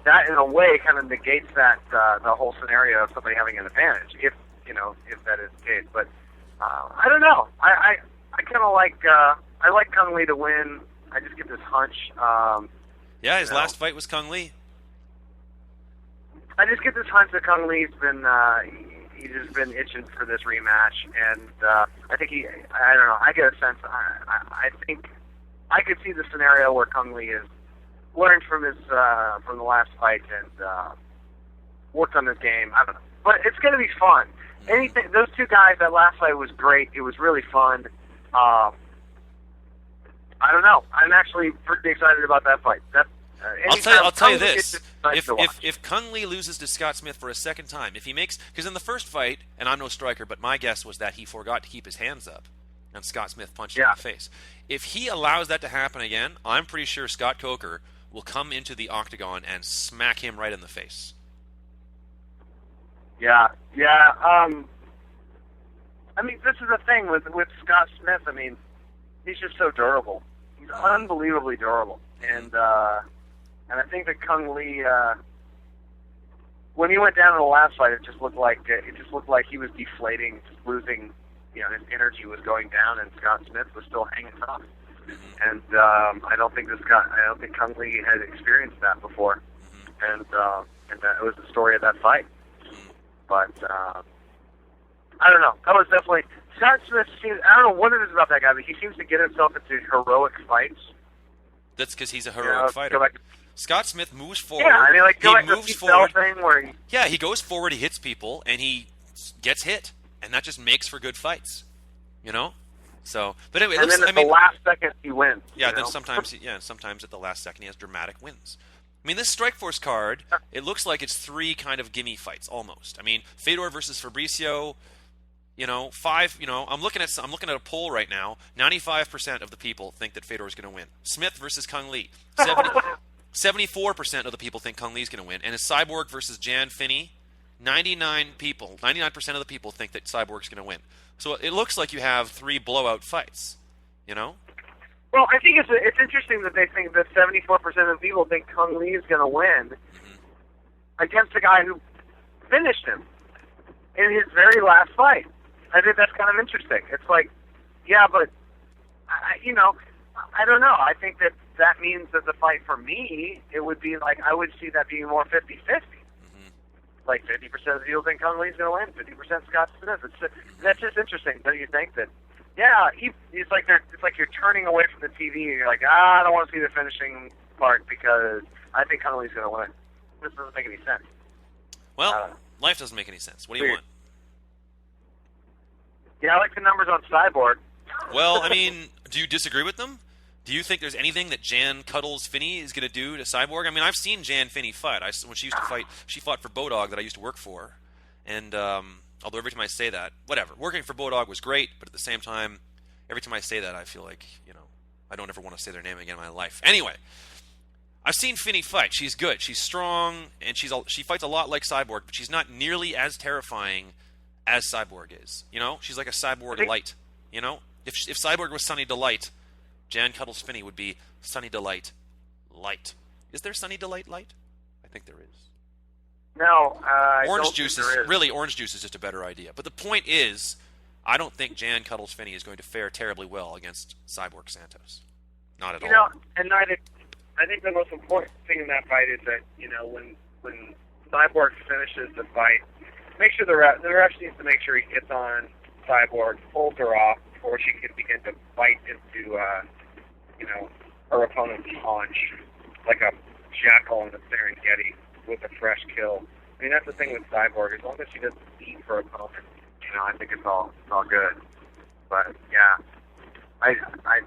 that in a way kind of negates that, the whole scenario of somebody having an advantage, if that is the case. But, I don't know. I kind of like, I like Kung Lee to win. I just get this hunch. His last fight was Kung Lee. I just get this hunch that Kung Lee's been, he's just been itching for this rematch, and I think I don't know, I get a sense, I think I could see the scenario where Kung Lee has learned from from the last fight and worked on his game. I don't know, but it's going to be fun. Those two guys, that last fight was great. It was really fun. I don't know. I'm actually pretty excited about that fight. I'll tell you Kung Lee this: is nice to watch. if Kung Lee loses to Scott Smith for a second time, if he makes, because in the first fight, and I'm no striker, but my guess was that he forgot to keep his hands up, and Scott Smith punched him in the face. If he allows that to happen again, I'm pretty sure Scott Coker will come into the octagon and smack him right in the face. Yeah. I mean, this is the thing with Scott Smith. I mean, he's just so durable. He's unbelievably durable, and I think that Kung Lee, when he went down in the last fight, it just looked like he was deflating, just losing. You know, his energy was going down, and Scott Smith was still hanging tough. And I don't think Kung Lee had experienced that before, and that was the story of that fight. But I don't know. That was definitely Scott Smith. I don't know what it is about that guy, but he seems to get himself into heroic fights. That's because he's a heroic fighter. Scott Smith moves forward. Yeah, I mean, like he moves forward. Thing where he goes forward. He hits people, and he gets hit, and that just makes for good fights. You know. So, but anyway, and then at the last second he wins. Yeah, then sometimes at the last second he has dramatic wins. I mean, this Strikeforce card, it looks like it's 3 kind of gimme fights almost. I mean, Fedor versus Fabricio, 5. I'm looking at a poll right now. 95% of the people think that Fedor is going to win. Smith versus Kung Lee, 74% of the people think Kung Lee is going to win, and it's Cyborg versus Jan Finney. 99% of the people think that Cyborg's going to win. So it looks like you have 3 blowout fights, Well, I think it's interesting that they think that 74% of people think Kung Lee is going to win against a guy who finished him in his very last fight. I think that's kind of interesting. It's like, yeah, but I don't know. I think that means that the fight for me, it would be like I would see that being more 50-50. Like 50% of the people think Kung Lee's going to win, 50% Scott Smith. That's just interesting, don't you think? That it's like you're turning away from the TV and you're like, I don't want to see the finishing part because I think Kung Lee's going to win. This doesn't make any sense. Well, life doesn't make any sense. What do you want? Yeah, I like the numbers on Cyborg. Well, I mean, do you disagree with them? Do you think there's anything that Jan Cuddles Finney is going to do to Cyborg? I mean, I've seen Jan Finney fight. When she used to fight, she fought for Bodog that I used to work for. And although every time I say that, whatever. Working for Bodog was great, but at the same time, every time I say that, I feel like, I don't ever want to say their name again in my life. Anyway, I've seen Finney fight. She's good. She's strong, and she fights a lot like Cyborg, but she's not nearly as terrifying as Cyborg is. She's like a Cyborg light. If Cyborg was Sunny Delight, Jan Cuddles Finney would be Sunny Delight Light. Is there Sunny Delight Light? I think there is. No, orange juice is just a better idea. But the point is, I don't think Jan Cuddles Finney is going to fare terribly well against Cyborg Santos. Not at all. And I think the most important thing in that fight is that when Cyborg finishes the fight, make sure the ref needs to make sure he gets on Cyborg, pulls her off before she can begin to bite into her opponent's haunch like a jackal in the Serengeti with a fresh kill. I mean, that's the thing with Cyborg. As long as she doesn't eat her opponent, I think it's all good. But yeah, I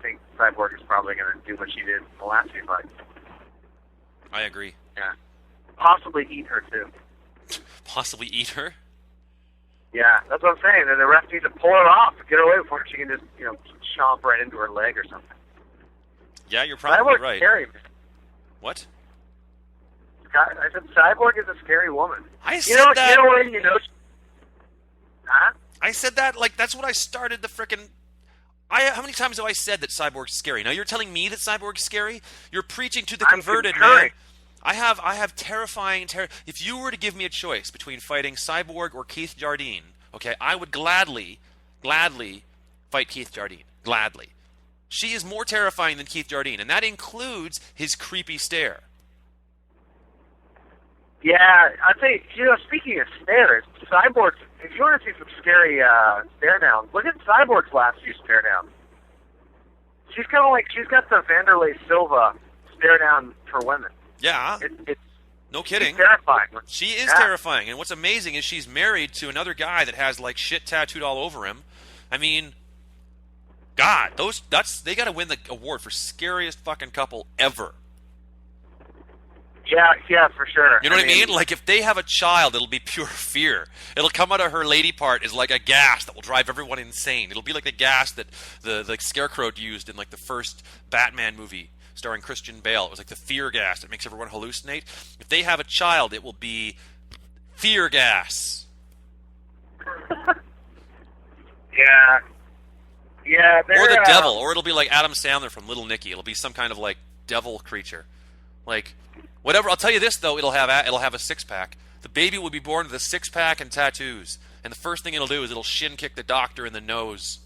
think Cyborg is probably going to do what she did in the last few fights. I agree. Yeah, possibly eat her too. Possibly eat her? Yeah, that's what I'm saying. And the ref needs to pull her off to get her away before she can just chomp right into her leg or something. Yeah, you're probably right. Scary, man. What? I said Cyborg is a scary woman. I said that. Huh? I said that that's what I started the frickin'. How many times have I said that Cyborg's scary? Now you're telling me that Cyborg's scary? You're preaching to the converted, man. I have terrifying. If you were to give me a choice between fighting Cyborg or Keith Jardine, okay, I would gladly fight Keith Jardine. Gladly. She is more terrifying than Keith Jardine, and that includes his creepy stare. Yeah, I think, speaking of stares, Cyborg, if you want to see some scary stare downs, look at Cyborg's last few stare downs. She's kind of like, she's got the Vanderlei Silva stare down for women. Yeah. It's no kidding. She's terrifying. She is terrifying, and what's amazing is she's married to another guy that has shit tattooed all over him. I mean, God, they got to win the award for scariest fucking couple ever. Yeah, for sure. You know what I mean? Like, if they have a child, it'll be pure fear. It'll come out of her lady part as like a gas that will drive everyone insane. It'll be like the gas that the Scarecrow used in like the first Batman movie starring Christian Bale. It was like the fear gas that makes everyone hallucinate. If they have a child, it will be fear gas. Yeah. Or the devil, or it'll be like Adam Sandler from Little Nicky. It'll be some kind of like devil creature, like whatever. I'll tell you this though, it'll have a 6-pack. The baby will be born with a 6-pack and tattoos, and the first thing it'll do is it'll shin kick the doctor in the nose.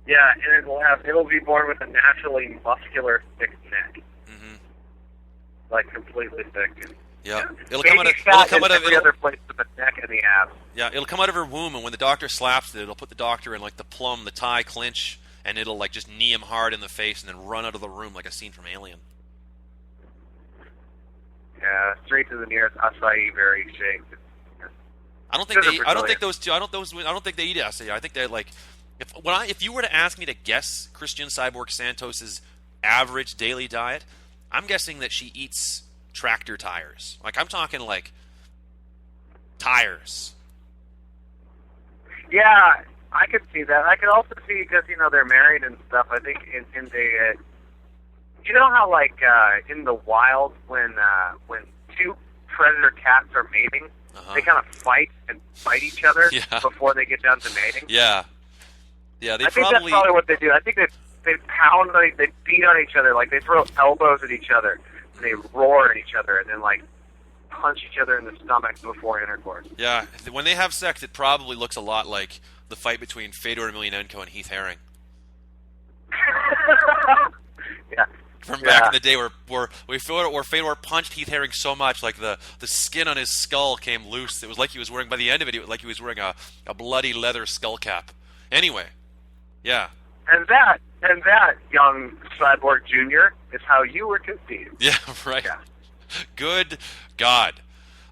Yeah, and it'll be born with a naturally muscular, thick neck, like completely thick. Yeah, it'll come out of every other place but the neck and the abs. Yeah, it'll come out of her womb, and when the doctor slaps it, it'll put the doctor in like the tie clinch, and it'll like just knee him hard in the face, and then run out of the room like a scene from Alien. Yeah, straight to the nearest acai berry shake. I don't think they eat acai. I think they like if you were to ask me to guess Christian Cyborg Santos's average daily diet, I'm guessing that she eats tractor tires. Like, I'm talking like tires. Yeah, I could see that. I could also see, because they're married and stuff. I think in the you know how like in the wild when two predator cats are mating, they kind of fight and bite each other before they get down to mating. Yeah. I think that's probably what they do. I think they pound, they beat on each other, like they throw elbows at each other, and they roar at each other, and then like punch each other in the stomach before intercourse. Yeah, when they have sex, it probably looks a lot like the fight between Fedor Emelianenko and Heath Herring. Yeah. From back in the day where Fedor punched Heath Herring so much, like the skin on his skull came loose. It was like he was wearing, by the end of it, like he was wearing a bloody leather skull cap. Anyway, yeah. And that, young Cyborg Jr., is how you were conceived. Yeah, right. Yeah. Good God.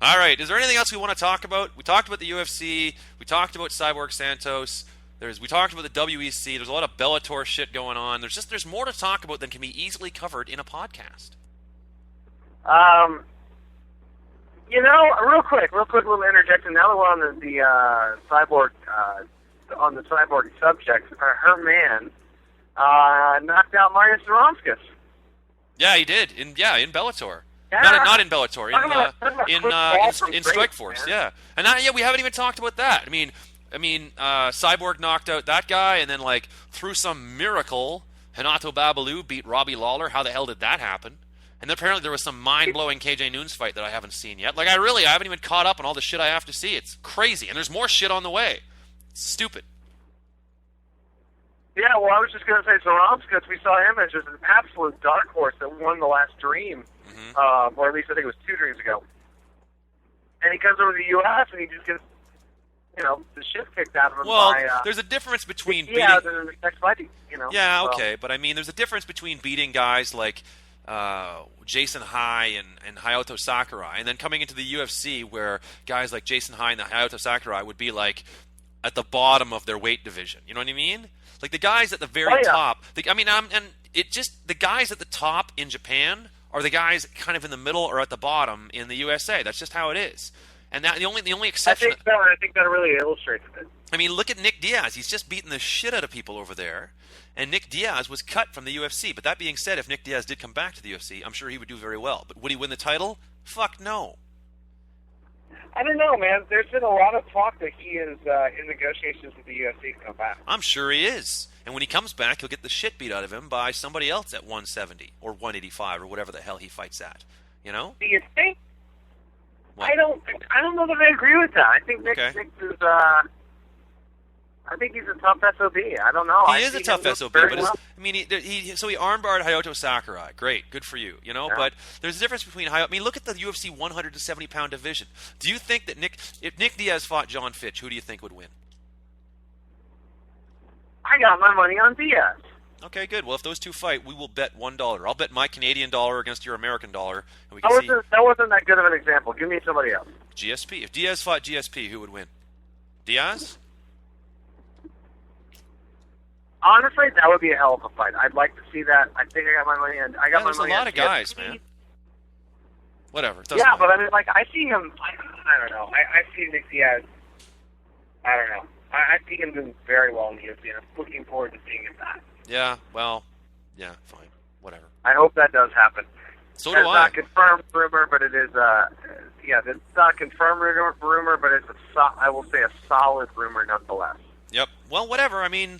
All right, is there anything else we want to talk about? We talked about the UFC. We talked about Cyborg Santos. We talked about the WEC. There's a lot of Bellator shit going on. There's more to talk about than can be easily covered in a podcast. Real quick little interjection. Now that we're on the cyborg subject, her man knocked out Marius Zaranskas. Yeah, he did. In Bellator. Yeah. Not in Bellator. In Strikeforce. Yeah. And we haven't even talked about that. I mean, Cyborg knocked out that guy, and then like through some miracle, Renato Babalu beat Robbie Lawler. How the hell did that happen? And then apparently there was some mind-blowing KJ Noons fight that I haven't seen yet. Like I haven't even caught up on all the shit I have to see. It's crazy, and there's more shit on the way. It's stupid. Yeah, well, I was just going to say Zaranskas. We saw him as just an absolute dark horse that won the last Dream, or at least I think it was 2 dreams ago. And he comes over to the U.S. and he just gets, the shit kicked out of him. Well, there's a difference between beating... Yeah, the next fight, Yeah, okay, but I mean, there's a difference between beating guys like Jason High and Hayato Sakurai, and then coming into the UFC where guys like Jason High and Hayato Sakurai would be like at the bottom of their weight division. You know what I mean? Like the guys at the very top. The guys at the top in Japan are the guys kind of in the middle or at the bottom in the USA. That's just how it is. And that the only exception. I think that really illustrates it. I mean, look at Nick Diaz. He's just beating the shit out of people over there. And Nick Diaz was cut from the UFC. But that being said, if Nick Diaz did come back to the UFC, I'm sure he would do very well. But would he win the title? Fuck no. I don't know, man. There's been a lot of talk that he is in negotiations with the UFC to come back. I'm sure he is. And when he comes back, he'll get the shit beat out of him by somebody else at 170 or 185 or whatever the hell he fights at. You know? Do you think? What? I don't know that I agree with that. I think Nick is I think he's a tough SOB. I don't know. He is a tough SOB, but he armbarred Hayato Sakurai. Great, good for you. Yeah. But there's a difference between Hayato. I mean, look at the UFC 170-pound division. Do you think that if Nick Diaz fought John Fitch, who do you think would win? I got my money on Diaz. Okay, good. Well, if those two fight, we will bet $1. I'll bet my Canadian dollar against your American dollar, and we can see. That wasn't that good of an example. Give me somebody else. GSP. If Diaz fought GSP, who would win? Diaz? Honestly, that would be a hell of a fight. I'd like to see that. I think I got my money on. There's a lot of guys, man. Whatever. Yeah, but I mean, like, I see him. I don't know. I see Nick Diaz. I don't know. I see him doing very well in the UFC, and I'm looking forward to seeing him back. Yeah. Well. Yeah. Fine. Whatever. I hope that does happen. So do I. It's not confirmed rumor, but it is. It's not confirmed rumor, but it's I will say a solid rumor nonetheless. Yep. Well, whatever. I mean,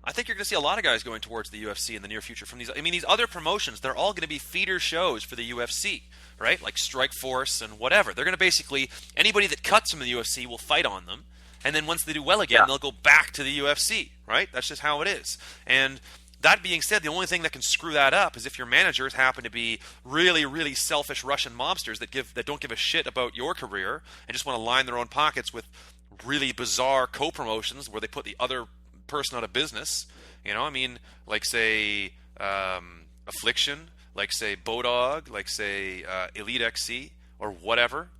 I think you're going to see a lot of guys going towards the UFC in the near future from these. I mean, these other promotions, they're all going to be feeder shows for the UFC, right? Like Strikeforce and whatever. They're going to basically, anybody that cuts from the UFC will fight on them. And then once they do well again, they'll go back to the UFC, right? That's just how it is. And that being said, the only thing that can screw that up is if your managers happen to be really, really selfish Russian mobsters that don't give a shit about your career and just want to line their own pockets with really bizarre co-promotions where they put the other person out of business. You know, I mean, like say Affliction, like say Bodog, like say Elite XC or whatever.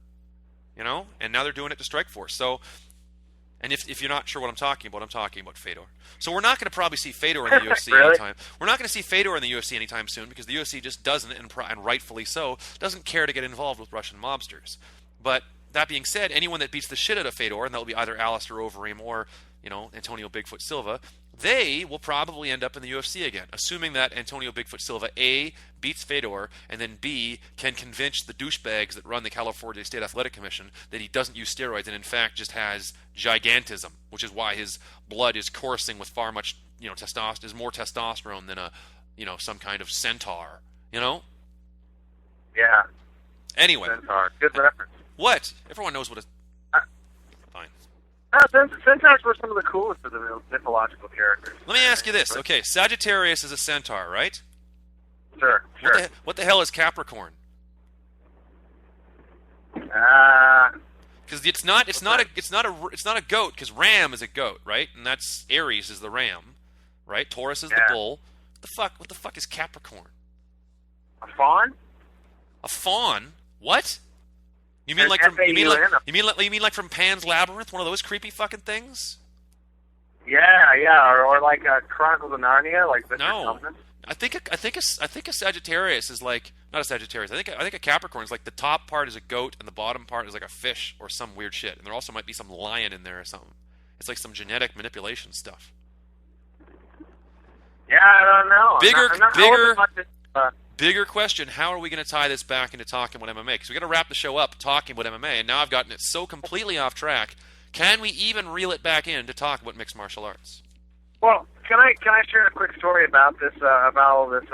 You know, and now they're doing it to Strikeforce. So, and if you're not sure what I'm talking about Fedor. So we're not going to probably see Fedor in the UFC really? anytime. We're not going to see Fedor in the UFC anytime soon because the UFC just doesn't, and rightfully so, doesn't care to get involved with Russian mobsters. But that being said, anyone that beats the shit out of Fedor, and that will be either Alistair Overeem or, you know, Antonio Bigfoot Silva, they will probably end up in the UFC again, assuming that Antonio Bigfoot Silva, A, beats Fedor, and then B, can convince the douchebags that run the California State Athletic Commission that he doesn't use steroids and in fact just has gigantism, which is why his blood is coursing with far much, you know, testosterone, is more testosterone than a, you know, some kind of centaur, you know? Yeah. Anyway. Centaur. Good reference. What? Everyone knows what a... Fine. Centaurs were some of the coolest of the mythological characters. Let me ask you this. Okay, Sagittarius is a centaur, right? Sure. What the hell is Capricorn? Because it's not a goat. Because Ram is a goat, right? And that's Aries is the ram, right? Taurus is the bull. What the fuck is Capricorn? A fawn? A fawn? What? You mean like from Pan's Labyrinth, one of those creepy fucking things? Yeah, or like Chronicles of Narnia, like this. No, I think a Sagittarius is like not a Sagittarius. I think a Capricorn is like the top part is a goat and the bottom part is like a fish or some weird shit, and there also might be some lion in there or something. It's like some genetic manipulation stuff. Yeah, I don't know. Bigger question, how are we going to tie this back into talking about MMA? Because we got to wrap the show up talking about MMA, and now I've gotten it so completely off track. Can we even reel it back in to talk about mixed martial arts? Well, can I share a quick story about this all this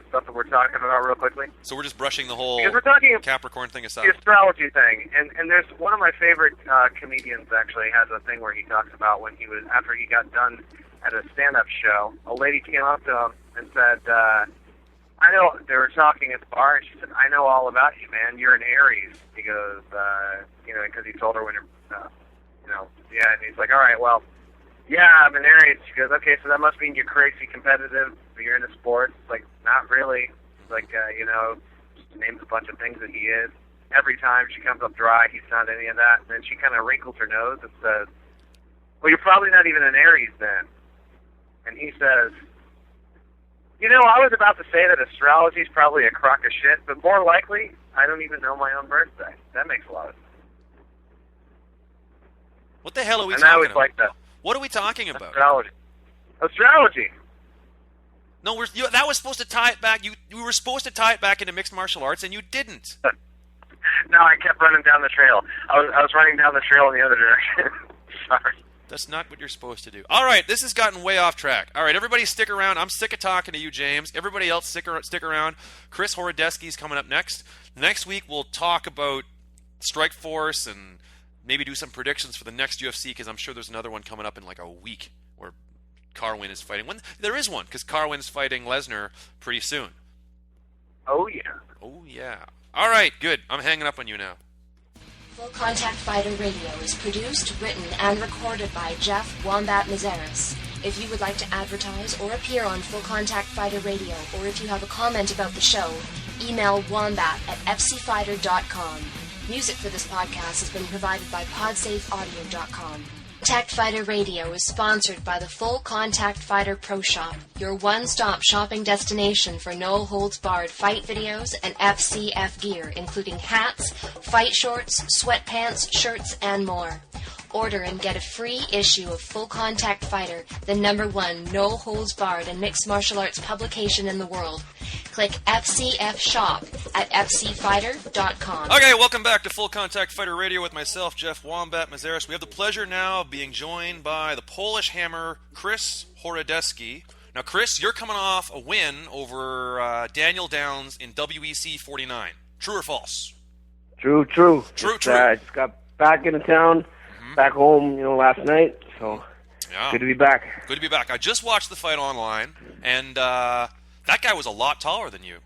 stuff that we're talking about real quickly? So we're just brushing the whole Capricorn thing aside. The astrology thing, and there's one of my favorite comedians actually has a thing where he talks about when after he got done at a stand-up show, a lady came up to him and said, I know, they were talking at the bar, and she said, I know all about you, man. You're an Aries. He goes, because he told her when and he's like, all right, well, yeah, I'm an Aries. She goes, okay, so that must mean you're crazy competitive, you're into sports. Like, not really. Like, just names a bunch of things that he is. Every time she comes up dry, he's not any of that. And then she kind of wrinkles her nose and says, well, you're probably not even an Aries then. And he says, I was about to say that astrology is probably a crock of shit, but more likely, I don't even know my own birthday. That makes a lot of sense. What the hell are we talking about? I always like that. What are we talking about? Astrology. No, that was supposed to tie it back. You were supposed to tie it back into mixed martial arts, and you didn't. No, I kept running down the trail. I was running down the trail in the other direction. Sorry. That's not what you're supposed to do. All right, this has gotten way off track. All right, everybody stick around. I'm sick of talking to you, James. Everybody else stick around. Chris Horodecki's coming up next. Next week we'll talk about Strikeforce and maybe do some predictions for the next UFC because I'm sure there's another one coming up in like a week where Carwin is fighting. There is one because Carwin's fighting Lesnar pretty soon. Oh, yeah. Oh, yeah. All right, good. I'm hanging up on you now. Full Contact Fighter Radio is produced, written, and recorded by Jeff Wombat Mazaris. If you would like to advertise or appear on Full Contact Fighter Radio, or if you have a comment about the show, email wombat@fcfighter.com. Music for this podcast has been provided by podsafeaudio.com. Contact Fighter Radio is sponsored by the Full Contact Fighter Pro Shop, your one-stop shopping destination for no-holds-barred fight videos and FCF gear, including hats, fight shorts, sweatpants, shirts, and more. Order and get a free issue of Full Contact Fighter, the #1 no-holds-barred and mixed martial arts publication in the world. Click FCF Shop at fcfighter.com. Okay, welcome back to Full Contact Fighter Radio with myself, Jeff Wombat Mazeris. We have the pleasure now of being joined by the Polish Hammer, Chris Horodecki. Now, Chris, you're coming off a win over Daniel Downs in WEC 49. True or false? True. True. Just got back into town, back home, last night, so Yeah. good to be back. Good to be back. I just watched the fight online, and that guy was a lot taller than you.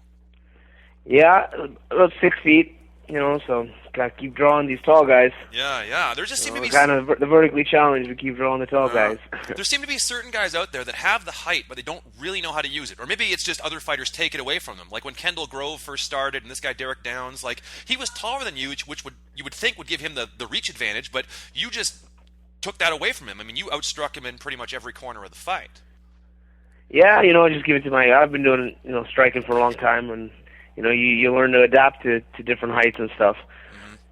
Yeah, about 6 feet, so got to keep drawing these tall guys. Yeah. There just seemed to be kind of the vertically challenged. We keep drawing the tall guys. There seem to be certain guys out there that have the height, but they don't really know how to use it. Or maybe it's just other fighters take it away from them. Like when Kendall Grove first started, and this guy Derek Downs, like he was taller than you, which you would think would give him the reach advantage, but you just took that away from him. I mean, you outstruck him in pretty much every corner of the fight. Yeah, just give it to I've been doing, striking for a long time, and you learn to adapt to different heights and stuff.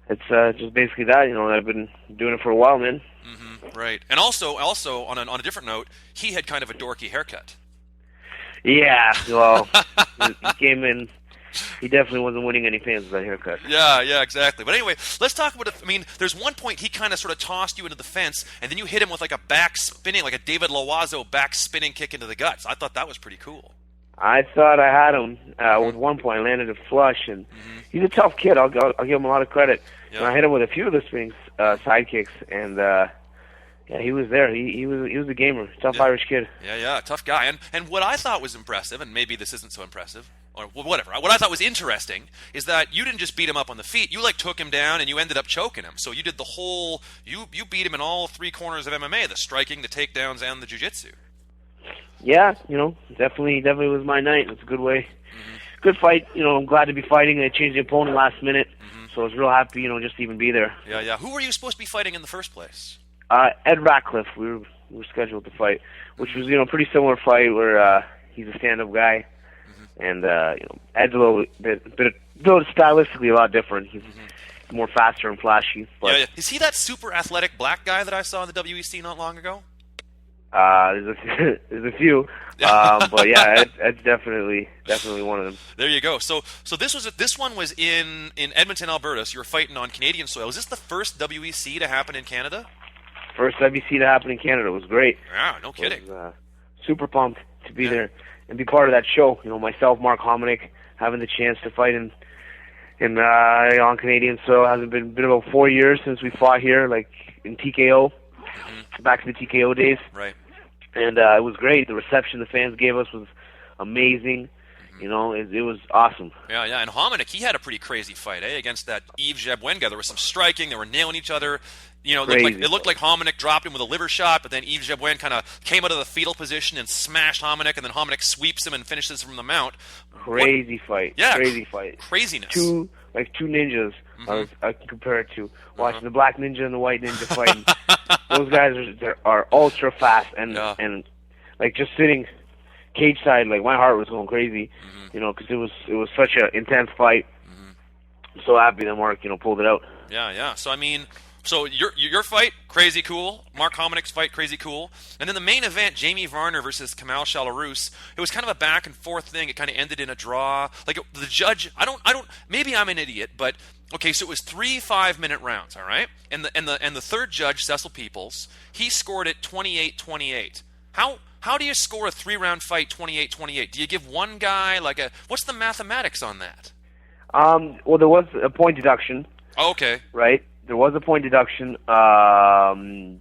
It's just basically that, I've been doing it for a while, man. Right. And also on a different note, he had kind of a dorky haircut. Yeah, well, he came in. He definitely wasn't winning any fans with that haircut. Yeah, exactly. But anyway, let's talk about it. I mean, there's one point he kind of sort of tossed you into the fence, and then you hit him with like a back spinning, like a David Loiseau back spinning kick into the guts. I thought that was pretty cool. I thought I had him with one point. I landed a flush, and he's a tough kid. I'll give him a lot of credit. Yeah. And I hit him with a few of the swings, side kicks, and he was there. He was a gamer, tough Irish kid. Yeah, tough guy. And what I thought was impressive, and maybe this isn't so impressive, or whatever. What I thought was interesting is that you didn't just beat him up on the feet. You took him down and you ended up choking him. So you did the whole. You beat him in all three corners of MMA: the striking, the takedowns, and the jiu-jitsu. Yeah, definitely was my night. It's a good way. Good fight. I'm glad to be fighting. I changed the opponent last minute, so I was real happy, just to even be there. Yeah. Who were you supposed to be fighting in the first place? Ed Ratcliffe. We were scheduled to fight, which was pretty similar fight where he's a stand-up guy, and Ed's a little bit stylistically a lot different. He's more faster and flashy. But, yeah. Is he that super athletic black guy that I saw in the WEC not long ago? There's a few, but yeah, Ed's definitely one of them. There you go. So this one was in Edmonton, Alberta. So you were fighting on Canadian soil. Is this the first WEC to happen in Canada? First WEC to happen in Canada. It was great. Yeah, no kidding. Was, super pumped to be there and be part of that show. Myself, Mark Hominick, having the chance to fight in on Canadian soil. Hasn't been about 4 years since we fought here, like in TKO, back to the TKO days. Right. And it was great. The reception the fans gave us was amazing. It was awesome. Yeah. And Hominick, he had a pretty crazy fight, against that Yves Jabwenga. There was some striking. They were nailing each other. It looked like Hominick dropped him with a liver shot, but then Yves Jabwenga kind of came out of the fetal position and smashed Hominick, and then Hominick sweeps him and finishes from the mount. Crazy fight. Yeah. Crazy fight. Craziness. Two ninjas I can compare it to. Watching the black ninja and the white ninja fighting. Those guys are ultra fast and like just sitting cage side, like my heart was going crazy, because it was such an intense fight. I'm so happy that Mark, pulled it out. Yeah. So I mean, your fight, crazy cool. Mark Hominick's fight, crazy cool. And then the main event, Jamie Varner versus Kamal Shalarus. It was kind of a back and forth thing. It kind of ended in a draw. Like the judge, I don't. Maybe I'm an idiot, but okay. So it was 3 5-minute rounds, all right. And the third judge, Cecil Peoples, he scored it 28-28. How do you score a 3-round fight 28-28? Do you give one guy what's the mathematics on that? Well, there was a point deduction. Oh, okay. Right? There was a point deduction. Kamal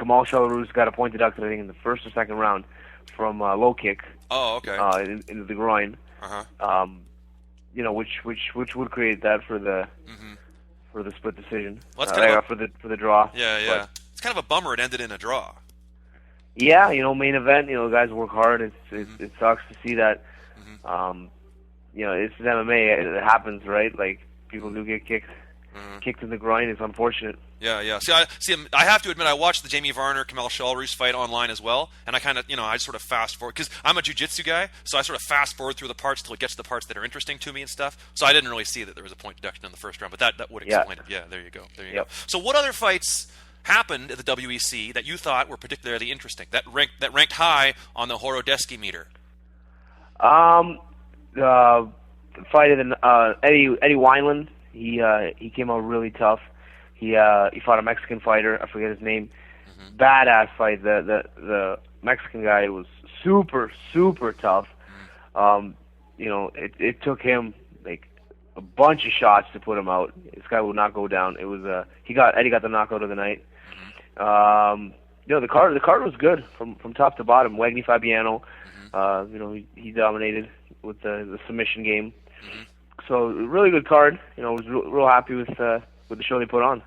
Shalarus got a point deducted, I think, in the first or second round from low kick. Oh, okay. Into the groin. Which would create that for the split decision. Well, that's for the draw. Yeah. But, it's kind of a bummer it ended in a draw. Yeah, main event. Guys work hard. It sucks to see that. It's MMA. It happens, right? Like people do get kicked kicked in the groin is unfortunate. Yeah. See, I have to admit, I watched the Jamie Varner Kamel Shalrus fight online as well, and I kind of, I sort of fast forward because I'm a jiu-jitsu guy, so I sort of fast forward through the parts till it gets to the parts that are interesting to me and stuff. So I didn't really see that there was a point deduction in the first round, but that would explain it. Yeah, there you go. Go. So what other fights happened at the WEC that you thought were particularly interesting, that ranked high on the Horodecki meter? The fight of Eddie Wineland. He came out really tough. He fought a Mexican fighter. I forget his name. Badass fight. The Mexican guy was super tough. It took him like a bunch of shots to put him out. This guy would not go down. It was Eddie got the knockout of the night. The card was good from top to bottom. Wagner Fabiano, he dominated with the submission game. So really good card. Was real happy with the show they put on.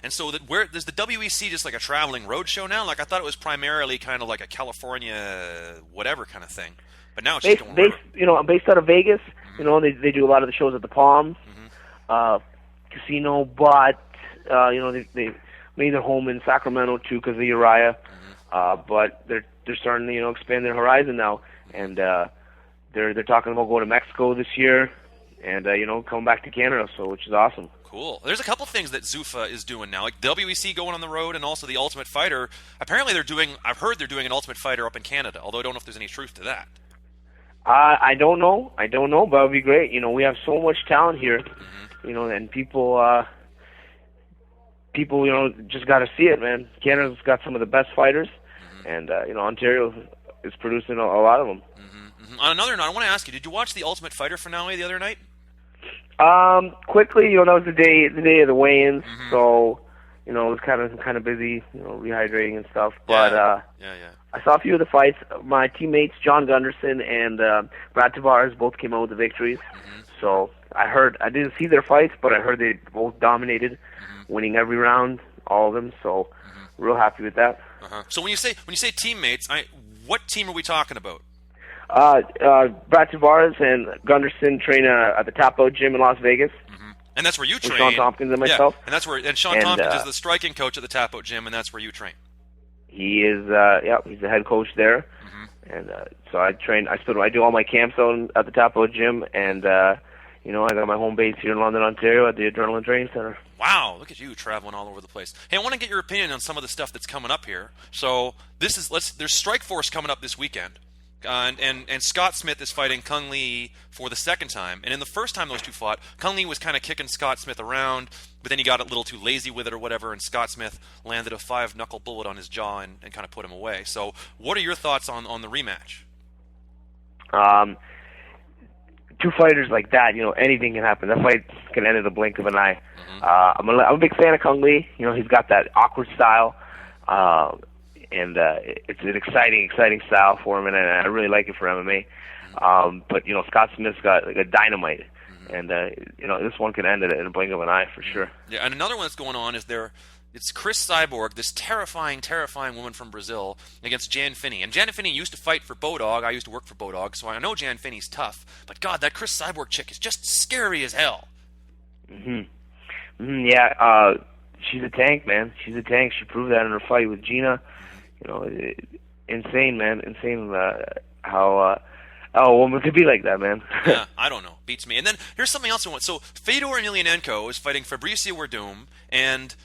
And so where does the WEC just like a traveling road show now? Like I thought it was primarily kind of like a California whatever kind of thing, but now it's just going based out of Vegas. They do a lot of the shows at the Palms Casino, but they made their home in Sacramento too because of Uriah. But they're starting to expand their horizon now, and they're talking about going to Mexico this year, and coming back to Canada, which is awesome. Cool. There's a couple things that Zuffa is doing now, like WEC going on the road, and also the Ultimate Fighter. Apparently, I've heard they're doing an Ultimate Fighter up in Canada. Although I don't know if there's any truth to that. I don't know, but it would be great. We have so much talent here, and people just got to see it, man. Canada's got some of the best fighters, and Ontario is producing a lot of them. On another note, I want to ask you: did you watch the Ultimate Fighter finale the other night? Quickly, that was the day of the weigh-ins, so it was kind of busy, rehydrating and stuff. But I saw a few of the fights. My teammates John Gunderson and Brad Tavares both came out with the victories. So I didn't see their fights, but I heard they both dominated, winning every round, all of them. So real happy with that. So when you say teammates, what team are we talking about? Brad Tavares and Gunderson train at the Tap Out Gym in Las Vegas. And that's where you train. Sean Tompkins and myself. Yeah, and Sean Tompkins is the striking coach at the Tap Out Gym, and that's where you train. He is, he's the head coach there. And so I do all my camps out at the Tap Out Gym, and I got my home base here in London, Ontario at the Adrenaline Training Center. Wow, look at you traveling all over the place. Hey, I want to get your opinion on some of the stuff that's coming up here. So there's Strikeforce coming up this weekend. And Scott Smith is fighting Kung Lee for the second time. And in the first time those two fought, Kung Lee was kind of kicking Scott Smith around, but then he got a little too lazy with it or whatever, and Scott Smith landed a 5-knuckle bullet on his jaw and kind of put him away. So what are your thoughts on the rematch? Two fighters like that, anything can happen. That fight can end in the blink of an eye. I'm a big fan of Kung Lee. He's got that awkward style. And it's an exciting style for him, and I really like it for MMA. But Scott Smith's got like a dynamite, and this one can end it in a blink of an eye for sure. Yeah, and another one that's going on is it's Chris Cyborg, this terrifying woman from Brazil, against Jan Finney. And Jan Finney used to fight for Bodog. I used to work for Bodog, so I know Jan Finney's tough. But God, that Chris Cyborg chick is just scary as hell. Yeah, she's a tank, man. She's a tank. She proved that in her fight with Gina. Insane, man. Insane how a woman could be like that, man. Yeah, I don't know. Beats me. And then here's something else I want. So Fedor Emelianenko is fighting Fabricio Werdum, and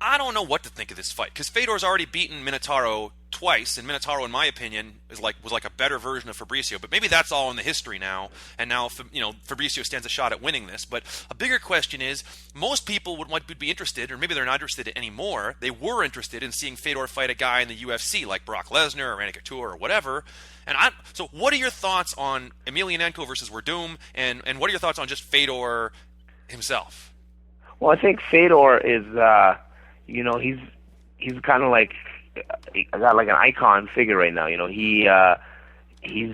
I don't know what to think of this fight because Fedor's already beaten Minotauro twice, and Minotauro, in my opinion, was like a better version of Fabricio. But maybe that's all in the history now, and now Fabricio stands a shot at winning this. But a bigger question is, most people would be interested, or maybe they're not interested anymore. They were interested in seeing Fedor fight a guy in the UFC like Brock Lesnar or Randy Couture or whatever. So what are your thoughts on Emelianenko versus Werdum, and what are your thoughts on just Fedor himself? Well, I think Fedor is, he's kind of like got like an icon figure right now. He's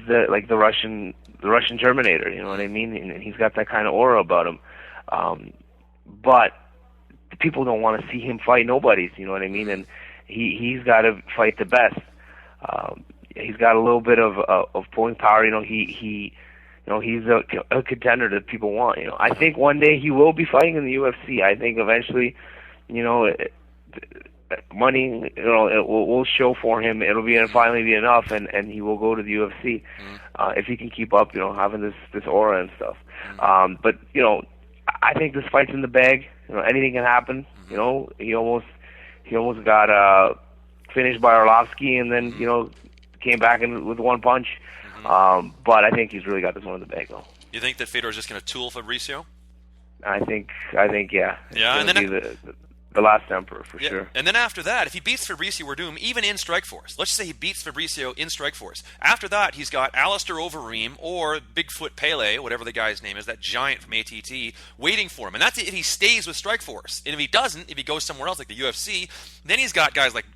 the Russian Terminator. You know what I mean? And he's got that kind of aura about him. But people don't want to see him fight nobodies. You know what I mean? And he's got to fight the best. He's got a little bit of pulling power. He he's a contender that people want. I think one day he will be fighting in the UFC. I think eventually, money, it will show for him. It'll finally be enough, and he will go to the UFC if he can keep up, having this aura and stuff. But I think this fight's in the bag. Anything can happen. He almost got finished by Arlovsky, and then came back with one punch. But I think he's really got this one in the bag, though. You think that Fedor is just going to tool Fabricio? I think, yeah. Yeah, and then the last emperor for sure. And then after that, if he beats Fabricio Werdum, even in Strikeforce, let's just say he beats Fabricio in Strikeforce. After that, he's got Alistair Overeem or Bigfoot Pele, whatever the guy's name is, that giant from ATT, waiting for him. And that's if he stays with Strikeforce. And if he doesn't, if he goes somewhere else like the UFC, then he's got guys like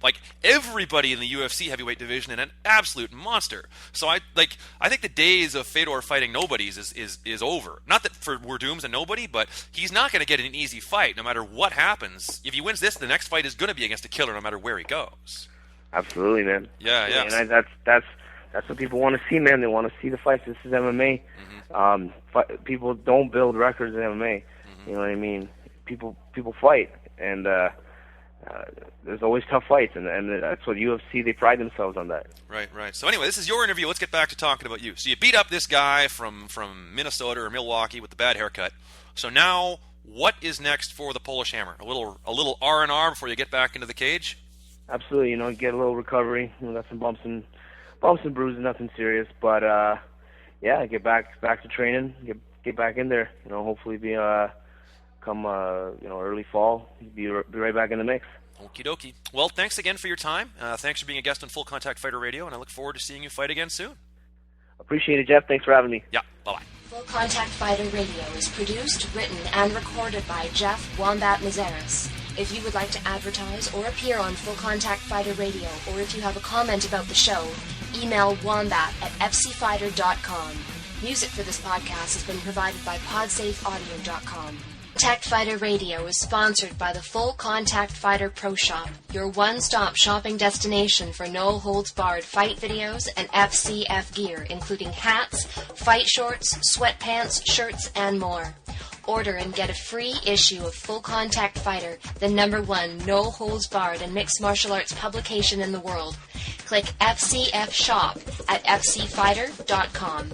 everybody in the UFC heavyweight division and an absolute monster. So I think the days of Fedor fighting nobodies is over. Not that for Werdum's a nobody, but he's not going to get an easy fight no matter what happens. If he wins this, the next fight is going to be against a killer no matter where he goes. Absolutely, man. Yeah. And that's what people want to see, man. They want to see the fights. This is MMA. People don't build records in MMA. You know what I mean? People fight, and there's always tough fights, and that's what UFC, they pride themselves on that. Right. So anyway, this is your interview. Let's get back to talking about you. So you beat up this guy from Minnesota or Milwaukee with the bad haircut. So now, what is next for the Polish Hammer? A little R&R before you get back into the cage? Absolutely. Get a little recovery. Got some bumps and bruises, nothing serious. But get back to training. Get back in there. Hopefully come early fall, be right back in the mix. Okie dokie. Well, thanks again for your time. Thanks for being a guest on Full Contact Fighter Radio, and I look forward to seeing you fight again soon. Appreciate it, Jeff. Thanks for having me. Yeah. Bye-bye. Full Contact Fighter Radio is produced, written, and recorded by Jeff Wombat Mazeris. If you would like to advertise or appear on Full Contact Fighter Radio, or if you have a comment about the show, email wombat@fcfighter.com. Music for this podcast has been provided by podsafeaudio.com. Contact Fighter Radio is sponsored by the Full Contact Fighter Pro Shop, your one-stop shopping destination for no-holds-barred fight videos and FCF gear, including hats, fight shorts, sweatpants, shirts, and more. Order and get a free issue of Full Contact Fighter, the #1 no-holds-barred and mixed martial arts publication in the world. Click FCF Shop at fcfighter.com.